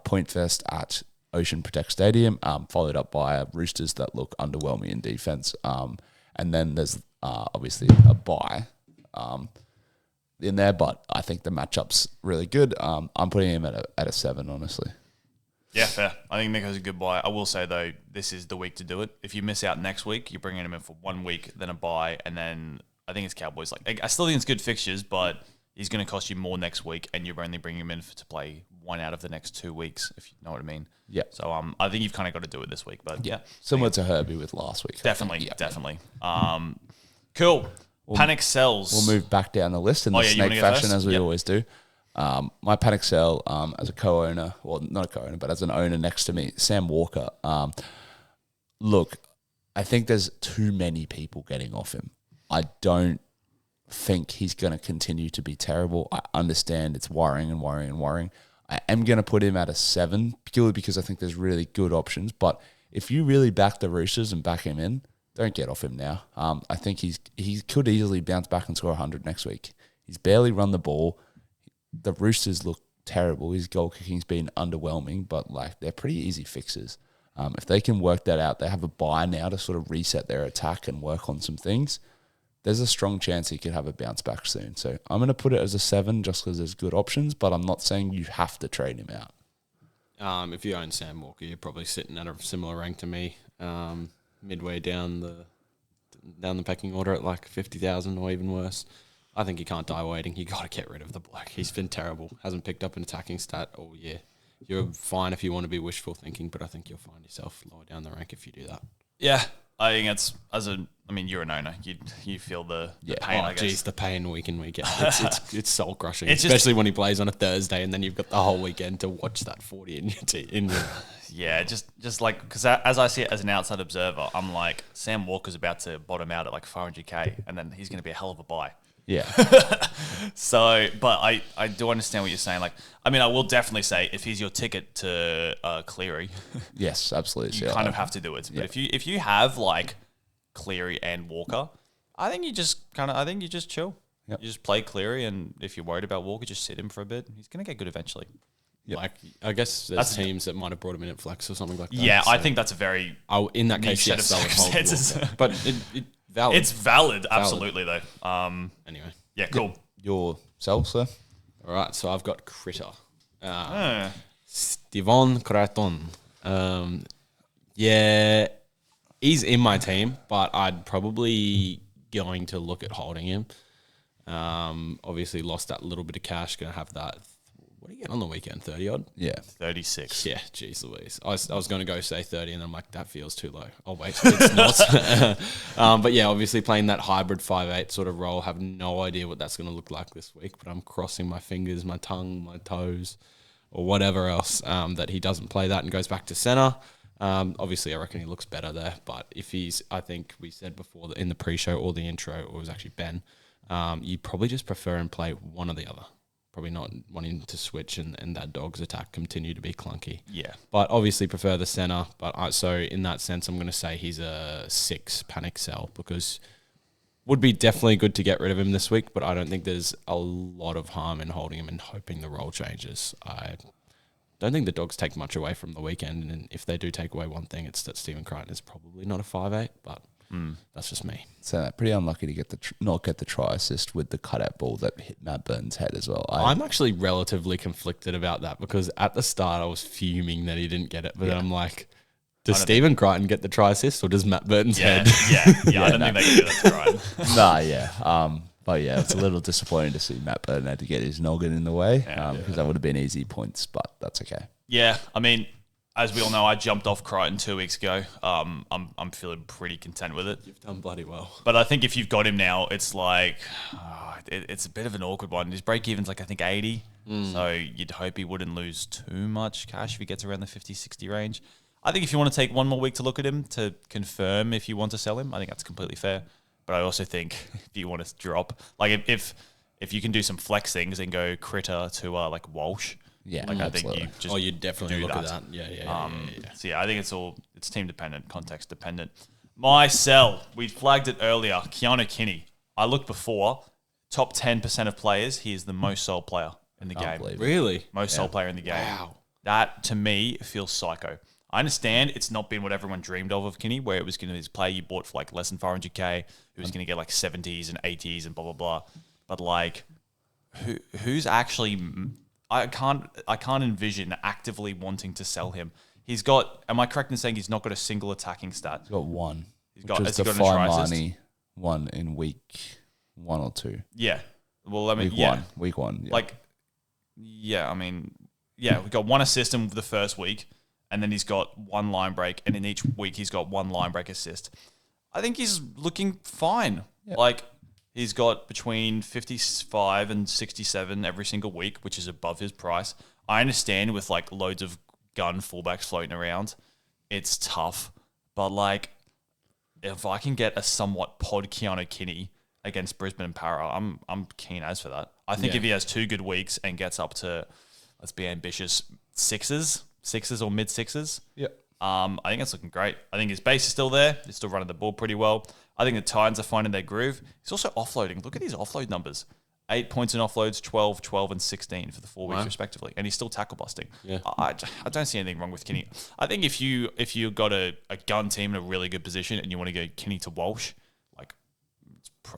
C: point fest at Ocean Protect Stadium, followed up by Roosters that look underwhelming in defense. And then there's obviously a bye in there, but I think the matchup's really good. I'm putting him at a 7, honestly.
A: Yeah, fair. I think Nico's a good buy. I will say, though, this is the week to do it. If you miss out next week, you're bringing him in for 1 week, then a bye, and then I think it's Cowboys. I still think it's good fixtures, but he's going to cost you more next week, and you're only bringing him in to play 1 out of the next 2 weeks, if you know what I mean.
C: Yeah.
A: So I think you've kind of got to do it this week. But yeah.
C: Similar to Herbie with last week.
A: Definitely. Cool. Panic sells.
C: We'll move back down the list in the snake fashion as we always do. My panic sell as a co-owner, well, not a co-owner, but as an owner next to me, Sam Walker. Look, I think there's too many people getting off him. I don't think he's going to continue to be terrible. I understand it's worrying. I am going to put him at a 7 purely because I think there's really good options. But if you really back the Roosters and back him in, don't get off him now. I think he could easily bounce back and score 100 next week. He's barely run the ball. The Roosters look terrible. His goal kicking's been underwhelming, but they're pretty easy fixes. If they can work that out, they have a bye now to sort of reset their attack and work on some things. There's a strong chance he could have a bounce back soon. So I'm going to put it as a 7 just because there's good options, but I'm not saying you have to trade him out.
B: If you own Sam Walker, you're probably sitting at a similar rank to me, midway down the pecking order at like 50,000 or even worse. I think you can't die waiting. You got to get rid of the bloke. He's been terrible. Hasn't picked up an attacking stat all year. You're fine if you want to be wishful thinking, but I think you'll find yourself lower down the rank if you do that.
A: Yeah, I think it's you're an owner. You feel the pain. I guess.
B: The pain week in, week out. It's soul crushing, especially when he plays on a Thursday and then you've got the whole weekend to watch that 40 in your team.
A: Yeah, just like because as I see it as an outside observer, I'm like Sam Walker's about to bottom out at like 400k, and then he's going to be a hell of a buy.
C: Yeah.
A: So, but I do understand what you're saying. I will definitely say if he's your ticket to Cleary,
C: yes, absolutely,
A: you kind of have to do it. But if you have like Cleary and Walker, I think you just chill. Yep. You just play Cleary, and if you're worried about Walker, just sit him for a bit. He's going to get good eventually.
B: Yep. I guess there's teams that might have brought him in at flex or something like that.
A: Yeah, so I think that's a very
B: in that case, yes, Walker. But valid.
A: It's valid, absolutely though.
B: Anyway,
A: yeah, cool.
C: Yourself, sir.
B: All right, so I've got Critter, Steven Crichton. Yeah, he's in my team, but I'd probably going to look at holding him. Obviously lost that little bit of cash. Going to have that. What do you get on the weekend? 30 odd?
C: Yeah.
A: 36.
B: Yeah, geez Louise. I was going to go say 30 and I'm like, that feels too low. Oh, wait, it's not. But yeah, obviously playing that hybrid 5'8" sort of role. Have no idea what that's going to look like this week, but I'm crossing my fingers, my tongue, my toes, or whatever else that he doesn't play that and goes back to center. Obviously, I reckon he looks better there, but if I think we said before that in the pre-show or the intro, or it was actually Ben, you probably just prefer and play one or the other. Probably not wanting to switch and that dog's attack continue to be clunky.
A: Yeah.
B: But obviously prefer the center. But so in that sense, I'm going to say he's a 6 panic sell because would be definitely good to get rid of him this week, but I don't think there's a lot of harm in holding him and hoping the role changes. I don't think the dogs take much away from the weekend, and if they do take away one thing, it's that Stephen Crichton is probably not a 5'8", but that's just me.
C: So pretty unlucky to get not get the try assist with the cutout ball that hit Matt Burton's head as well.
B: I'm actually relatively conflicted about that because at the start I was fuming that he didn't get it, but then I'm like, does Stephen Crichton get the try assist or does Matt Burton's head?
A: Yeah, I don't think they can do that to Crichton.
C: Nah, yeah. But yeah, it's a little disappointing to see Matt Burton had to get his noggin in the way because that would have been easy points, but that's okay.
A: Yeah, I mean, as we all know, I jumped off Crichton 2 weeks ago. I'm feeling pretty content with it.
B: You've done bloody well.
A: But I think if you've got him now, it's like it's a bit of an awkward one. His break even's like I think 80. So you'd hope he wouldn't lose too much cash if he gets around the 50, 60 range. I think if you want to take one more week to look at him to confirm if you want to sell him, I think that's completely fair. But I also think if you want to drop, like if you can do some flex things and go Critter to like Walsh,
C: Yeah,
A: like
C: absolutely.
A: I think you just
B: You'd definitely
A: do
B: look
A: that.
B: at that. Yeah.
A: So yeah, I think it's team dependent, context dependent. My sell, we flagged it earlier. Keanu Kinney. I looked before. Top 10% of players, he is the most sold player in the game.
B: Really?
A: Most sold player in the game.
B: Wow.
A: That to me feels psycho. I understand it's not been what everyone dreamed of Kinney, where it was going to be this player you bought for like less than 400k, who was going to get like 70s and 80s and blah blah blah. But like, who's actually? I can't envision actively wanting to sell him. He's got. Am I correct in saying he's not got a single attacking stat?
C: He's got one.
A: He's got.
C: Has
A: Has
C: the
A: he got an try assist?
C: Money one in week 1 or 2.
A: Yeah. Well, I mean,
C: Week one. Yeah.
A: Like, yeah. I mean, yeah. We got one assist in the first week, and then he's got one line break, and in each week he's got one line break assist. I think he's looking fine.
C: Yeah.
A: Like, he's got between 55 and 67 every single week, which is above his price. I understand with like loads of gun fullbacks floating around, it's tough. But like, if I can get a somewhat pod Keanu Kinney against Brisbane and Para, I'm keen as for that. I think if he has 2 good weeks and gets up to, let's be ambitious, sixes or mid sixes.
C: yeah.
A: I think it's looking great. I think his base is still there. He's still running the ball pretty well. I think the Titans are finding their groove. He's also offloading. Look at his offload numbers. 8 points in offloads, 12, 12, and 16 for the 4 weeks respectively. And he's still tackle busting.
B: Yeah.
A: I don't see anything wrong with Kinney. I think if you got a gun team in a really good position and you want to go Kinney to Walsh, like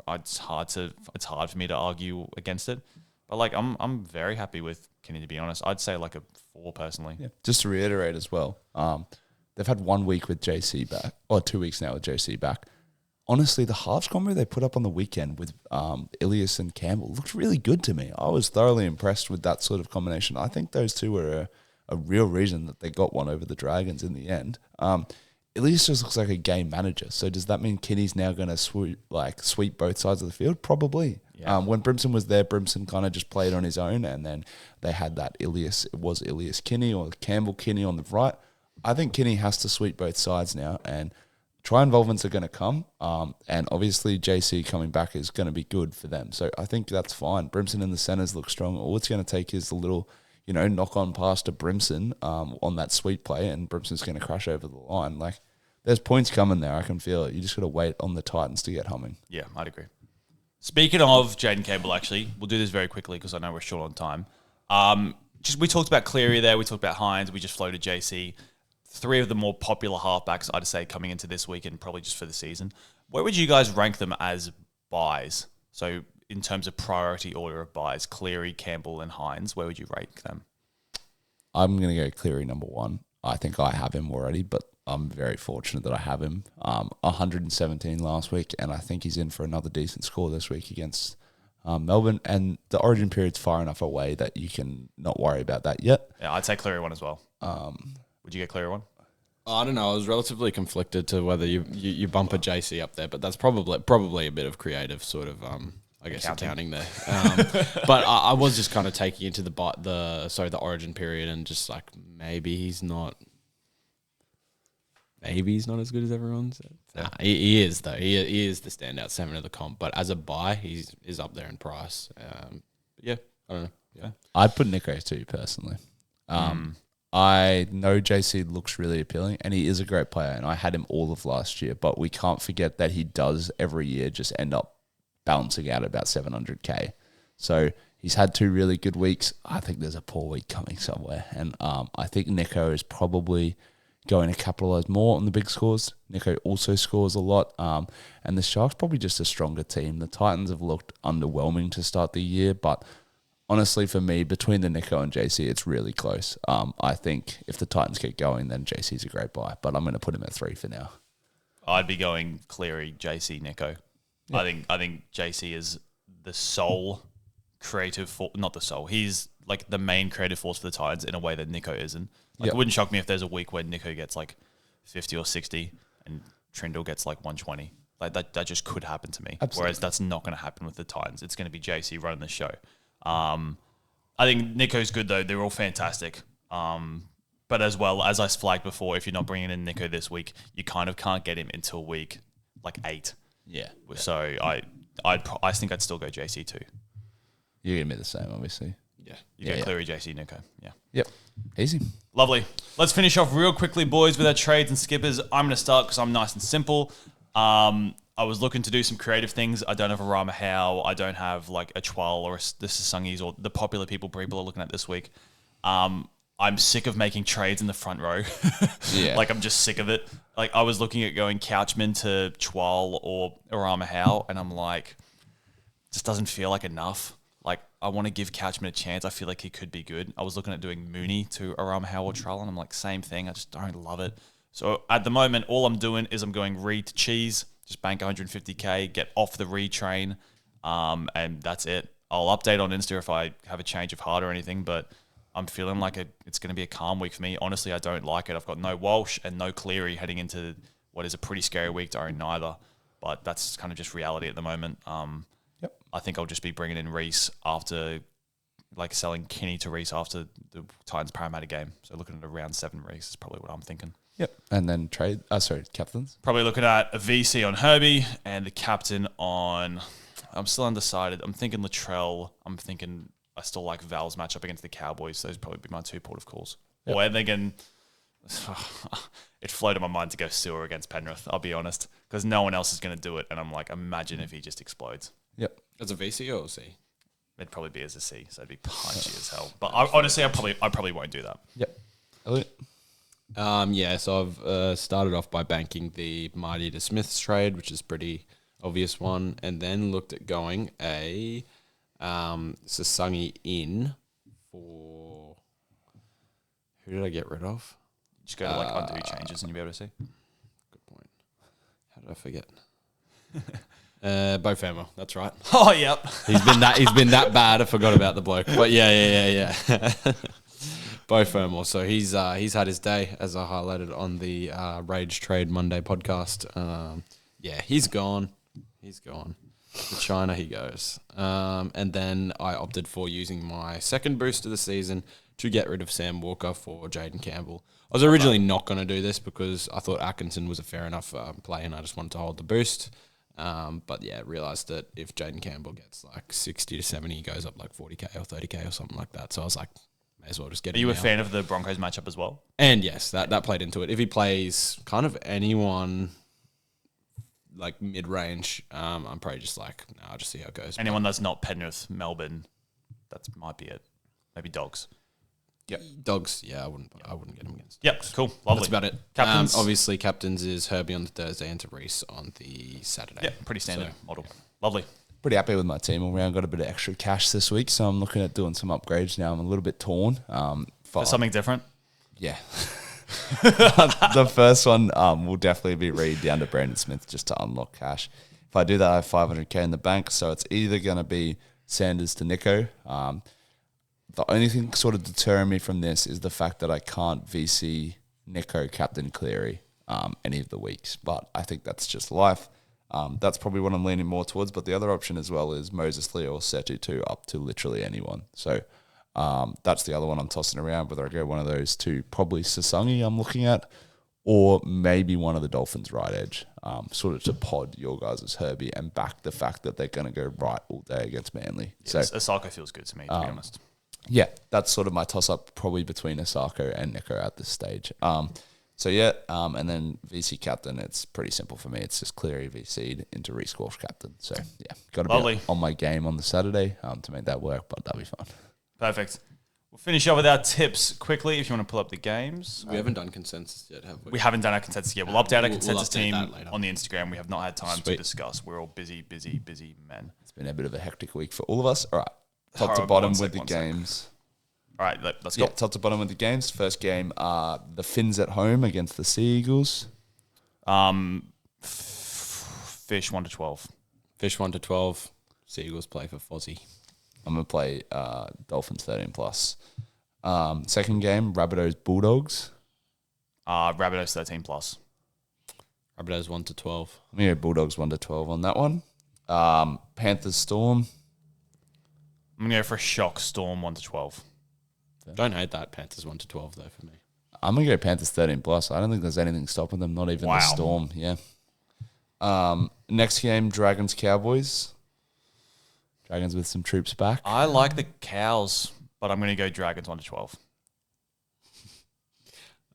A: it's hard for me to argue against it. But like I'm very happy with Kinney, to be honest. I'd say like a 4 personally.
C: Yeah. Just to reiterate as well, they've had 1 week with JC back, or 2 weeks now with JC back. Honestly, the halves combo they put up on the weekend with Ilias and Campbell looked really good to me. I was thoroughly impressed with that sort of combination. I think those two were a real reason that they got one over the Dragons in the end. Ilias just looks like a game manager. So does that mean Kinney's now going to sweep both sides of the field? Probably.
A: Yeah.
C: When Brimson was there, Brimson kind of just played on his own, and then they had that Ilias Kinney or Campbell Kinney on the right. I think Kinney has to sweep both sides now, and try involvements are going to come, and obviously JC coming back is going to be good for them. So I think that's fine. Brimson in the centres look strong. All it's going to take is a little, knock-on pass to Brimson on that sweep play, and Brimson's going to crash over the line. Like, there's points coming there. I can feel it. You just got to wait on the Titans to get humming.
A: Yeah, I'd agree. Speaking of Jaden Campbell, actually, we'll do this very quickly because I know we're short on time. We talked about Cleary there. We talked about Hines. We just floated JC. 3 of the more popular halfbacks, I'd say, coming into this week and probably just for the season. Where would you guys rank them as buys? So in terms of priority order of buys, Cleary, Campbell, and Hines, where would you rank them?
C: I'm going to go Cleary number 1. I think I have him already, but I'm very fortunate that I have him. 117 last week, and I think he's in for another decent score this week against Melbourne. And the origin period's far enough away that you can not worry about that yet.
A: Yeah, I'd say Cleary 1 as well. Would you get Cleary 1?
B: I don't know. I was relatively conflicted to whether you bump a JC up there, but that's probably a bit of creative sort of accounting there. But I was just kind of taking into the origin period and just like maybe he's not as good as everyone said. Nah, he is though. He is the standout 7 of the comp. But as a buy, he's up there in price. Yeah, I don't know. Yeah,
C: I'd put Nico too personally. I know JC looks really appealing, and he is a great player, and I had him all of last year, but we can't forget that he does every year just end up balancing out at about 700k. So he's had 2 really good weeks. I think there's a poor week coming somewhere, and I think Nico is probably going to capitalise more on the big scores. Nico also scores a lot, and the Sharks probably just a stronger team. The Titans have looked underwhelming to start the year, but honestly, for me, between the Nico and JC, it's really close. I think if the Titans get going, then JC's a great buy, but I'm going to put him at 3 for now.
A: I'd be going Cleary, JC, Nico. Yeah. I think JC is the sole creative not the sole. He's like the main creative force for the Titans in a way that Nico isn't. Like it wouldn't shock me if there's a week where Nico gets like 50 or 60 and Trindle gets like 120. Like that just could happen to me.
C: Absolutely.
A: Whereas that's not going to happen with the Titans. It's going to be JC running the show. I think Nico's good though. They're all fantastic. But as well, as I flagged before, if you're not bringing in Nico this week, you kind of can't get him until week like 8.
C: Yeah.
A: So I think I'd still go JC too.
C: You're going to be the same, obviously.
A: Yeah. You go Cleary, JC, Nico. Yeah.
C: Yep. Easy.
A: Lovely. Let's finish off real quickly, boys, with our trades and skippers. I'm going to start because I'm nice and simple. I was looking to do some creative things. I don't have a Rama Howe. I don't have like a Chwal or the Sasungis or the popular people are looking at this week. I'm sick of making trades in the front row.
C: Yeah.
A: Like I'm just sick of it. Like I was looking at going Couchman to Chwal or Rama Howe, and I'm like, just doesn't feel like enough. Like I want to give Couchman a chance. I feel like he could be good. I was looking at doing Mooney to Arama Howe or Trell, and I'm like, same thing. I just don't love it. So at the moment, all I'm doing is I'm going Reed to Cheese, just bank 150K, get off the retrain, and that's it. I'll update on Insta if I have a change of heart or anything, but I'm feeling like it's going to be a calm week for me. Honestly, I don't like it. I've got no Walsh and no Cleary heading into what is a pretty scary week to own neither, but that's kind of just reality at the moment. I think I'll just be bringing in Reese after, like selling Kinney to Reese after the Titans Parramatta game. So looking at a round 7 Reese is probably what I'm thinking.
C: Yep. And then captains.
A: Probably looking at a VC on Herbie and the captain on, I'm still undecided. I'm thinking Latrell. I'm thinking I still like Val's matchup against the Cowboys. Those would probably be my 2 port of calls. Yep. Or I'm thinking, it floated my mind to go Sewer against Penrith, I'll be honest, because no one else is going to do it. And I'm like, imagine if he just explodes.
C: Yep.
B: As a VC or a C?
A: It'd probably be as a C, so it'd be punchy as hell. But honestly, I probably won't do that.
C: Yep. Elliot?
B: So I've started off by banking the Marty to Smith's trade, which is pretty obvious one, and then looked at going a Sasungi in for... Who did I get rid of?
A: Just go to like undo changes and you'll be able to see.
B: Good point. How did I forget? Bo Fermo, that's right.
A: Oh, yep.
B: He's been that bad. I forgot about the bloke. But yeah. Bo Fermo. So he's had his day, as I highlighted on the Rage Trade Monday podcast. He's gone. To China he goes. And then I opted for using my second boost of the season to get rid of Sam Walker for Jaden Campbell. I was originally not going to do this because I thought Atkinson was a fair enough play and I just wanted to hold the boost. But yeah, realised that if Jaden Campbell gets like 60 to 70, he goes up like 40K or 30K or something like that. So I was like, may as well just get
A: him. Are you a fan of the Broncos matchup as well?
B: And yes, that played into it. If he plays kind of anyone like mid-range, I'm probably just like, I'll just see how it goes.
A: Anyone that's not Penrith, Melbourne, that might be it. Maybe Dogs.
B: Yep. Dogs, yeah, I wouldn't get him against.
A: Yep, cool. Lovely.
B: That's about it.
A: Captains.
B: Obviously, captains is Herbie on the Thursday and to Reese on the Saturday.
A: Yeah, pretty standard model. Lovely.
C: Pretty happy with my team all round. Got a bit of extra cash this week, so I'm looking at doing some upgrades now. I'm a little bit torn.
A: For something different?
C: Yeah. The first one will definitely be Reed down to Brandon Smith just to unlock cash. If I do that, I have 500K in the bank, so it's either going to be Sanders to Nico. The only thing sort of deterring me from this is the fact that I can't VC Nico, Captain Cleary any of the weeks. But I think that's just life. That's probably what I'm leaning more towards. But the other option as well is Moses Lee or Setu 2 up to literally anyone. So that's the other one I'm tossing around, whether I go one of those two, probably Sasungi I'm looking at, or maybe one of the Dolphins right edge, sort of to pod your guys' Herbie and back the fact that they're going to go right all day against Manly.
A: Yes, so Asako feels good to me, to be honest.
C: Yeah, that's sort of my toss-up probably between Asako and Nico at this stage. And then VC captain, it's pretty simple for me. It's just Cleary VC'd into Reece Walsh captain. So, yeah, got to be on my game on the Saturday to make that work, but that'll be fun.
A: Perfect. We'll finish up with our tips quickly if you want to pull up the games.
B: We haven't done consensus yet, have we?
A: We haven't done our consensus yet. We'll update our consensus team
B: later
A: on the Instagram. We have not had time to discuss. We're all busy men.
C: It's been a bit of a hectic week for all of us. All right. Top to bottom with the games.
A: All right, let's go.
C: Top to bottom with the games. First game, the Finns at home against the Sea Eagles.
A: Fish 1 to 12.
B: Fish 1 to 12. Sea Eagles play for Fozzie.
C: I'm going to play Dolphins 13 plus. Second game, Rabbitohs Bulldogs.
A: Rabbitohs 13 plus.
B: Rabbitohs 1 to 12.
C: I'm going to go Bulldogs 1 to 12 on that one. Panthers Storm.
A: I'm going to go for a shock Storm 1 to 12.
B: Don't hate that. Panthers 1 to 12 though for me.
C: I'm going to go Panthers 13 plus. I don't think there's anything stopping them, not even the Storm. Yeah. Next game, Dragons Cowboys. Dragons with some troops back.
A: I like the Cows, but I'm going to go Dragons 1 to 12.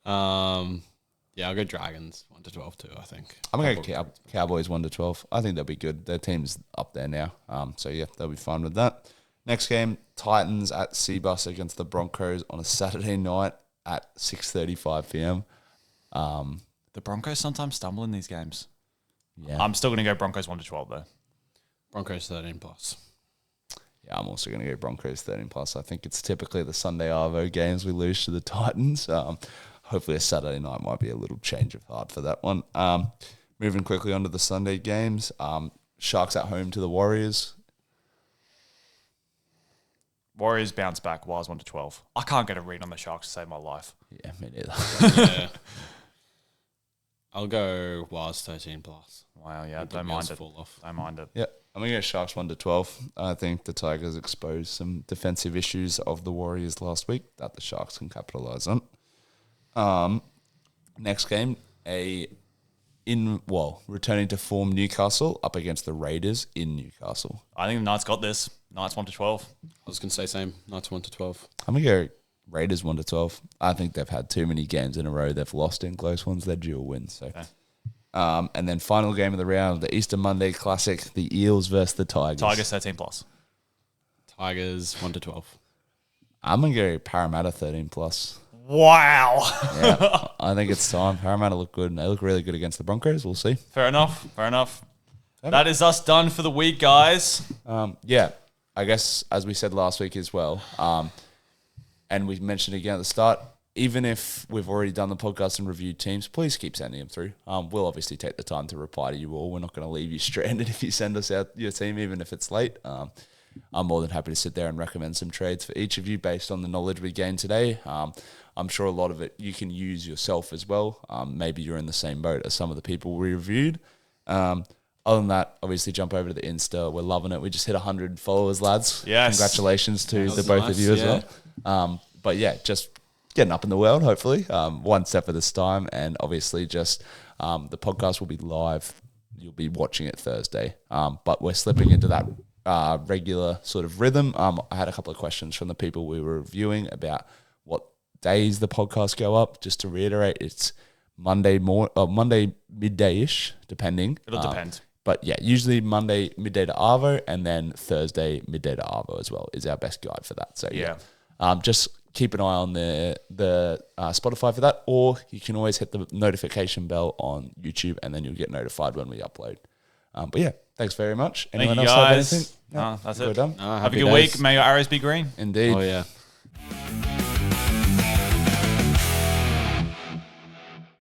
B: Yeah, I'll go Dragons 1 to 12 too, I think.
C: I'm going to go Cowboys 1 to 12. I think they'll be good. Their team's up there now. So, yeah, they'll be fine with that. Next game, Titans at Seabus against the Broncos on a Saturday night at 6:35 p.m.
A: The Broncos sometimes stumble in these games.
C: Yeah.
A: I'm still going to go Broncos 1 to 12, though.
B: Broncos 13 plus.
C: Yeah, I'm also going to go Broncos 13 plus. I think it's typically the Sunday Arvo games we lose to the Titans. Hopefully a Saturday night might be a little change of heart for that one. Moving quickly on to the Sunday games. Sharks at home to the Warriors.
A: Warriors bounce back. Wires 1 to 12. I can't get a read on the Sharks to save my life.
C: Yeah, me neither.
B: Yeah. I'll go Wires 13 plus.
A: Wow, yeah, don't mind it.
B: Fall off.
A: Don't mind it.
C: Yeah, I'm going to go Sharks 1 to 12. I think the Tigers exposed some defensive issues of the Warriors last week that the Sharks can capitalise on. Next game, returning to form Newcastle up against the Raiders in Newcastle.
A: I think the Knights got this. Knights 1 to 12.
B: I was going to say same. Knights 1 to 12.
C: I'm going to go Raiders 1 to 12. I think they've had too many games in a row they've lost in close ones. They're due a win. So,
A: okay.
C: And then final game of the round, the Easter Monday Classic, the Eels versus the Tigers.
A: Tigers 13 plus.
B: Tigers 1 to 12.
C: I'm going to go Parramatta 13 plus.
A: Wow.
C: Yeah, I think it's time. Parramatta look good, and they look really good against the Broncos. We'll see.
A: Fair enough. That is us done for the week, guys.
C: Yeah, I guess as we said last week as well, and we mentioned again at the start, even if we've already done the podcast and reviewed teams, please keep sending them through. We'll obviously take the time to reply to you all. We're not going to leave you stranded if you send us out your team, even if it's late. I'm more than happy to sit there and recommend some trades for each of you based on the knowledge we gained today. I'm sure a lot of it you can use yourself as well. Maybe you're in the same boat as some of the people we reviewed. Other than that, obviously jump over to the Insta. We're loving it. We just hit 100 followers, lads.
A: Yes.
C: Congratulations to the both
B: nice,
C: of you as well. But yeah, just getting up in the world, hopefully, one step at this time. And obviously just the podcast will be live. You'll be watching it Thursday. But we're slipping into that regular sort of rhythm. I had a couple of questions from the people we were reviewing about what days the podcasts go up. Just to reiterate, it's Monday midday-ish, depending.
A: It'll depend.
C: But yeah, usually Monday midday to Arvo, and then Thursday midday to Arvo as well is our best guide for that. So yeah, just keep an eye on the Spotify for that, or you can always hit the notification bell on YouTube, and then you'll get notified when we upload. But yeah, thanks very much. Anyone
A: Thank you
C: else have
A: guys.
C: anything?
A: No, that's it.
C: We're done.
A: Have a good week. May your arrows be green.
C: Indeed.
B: Oh, yeah.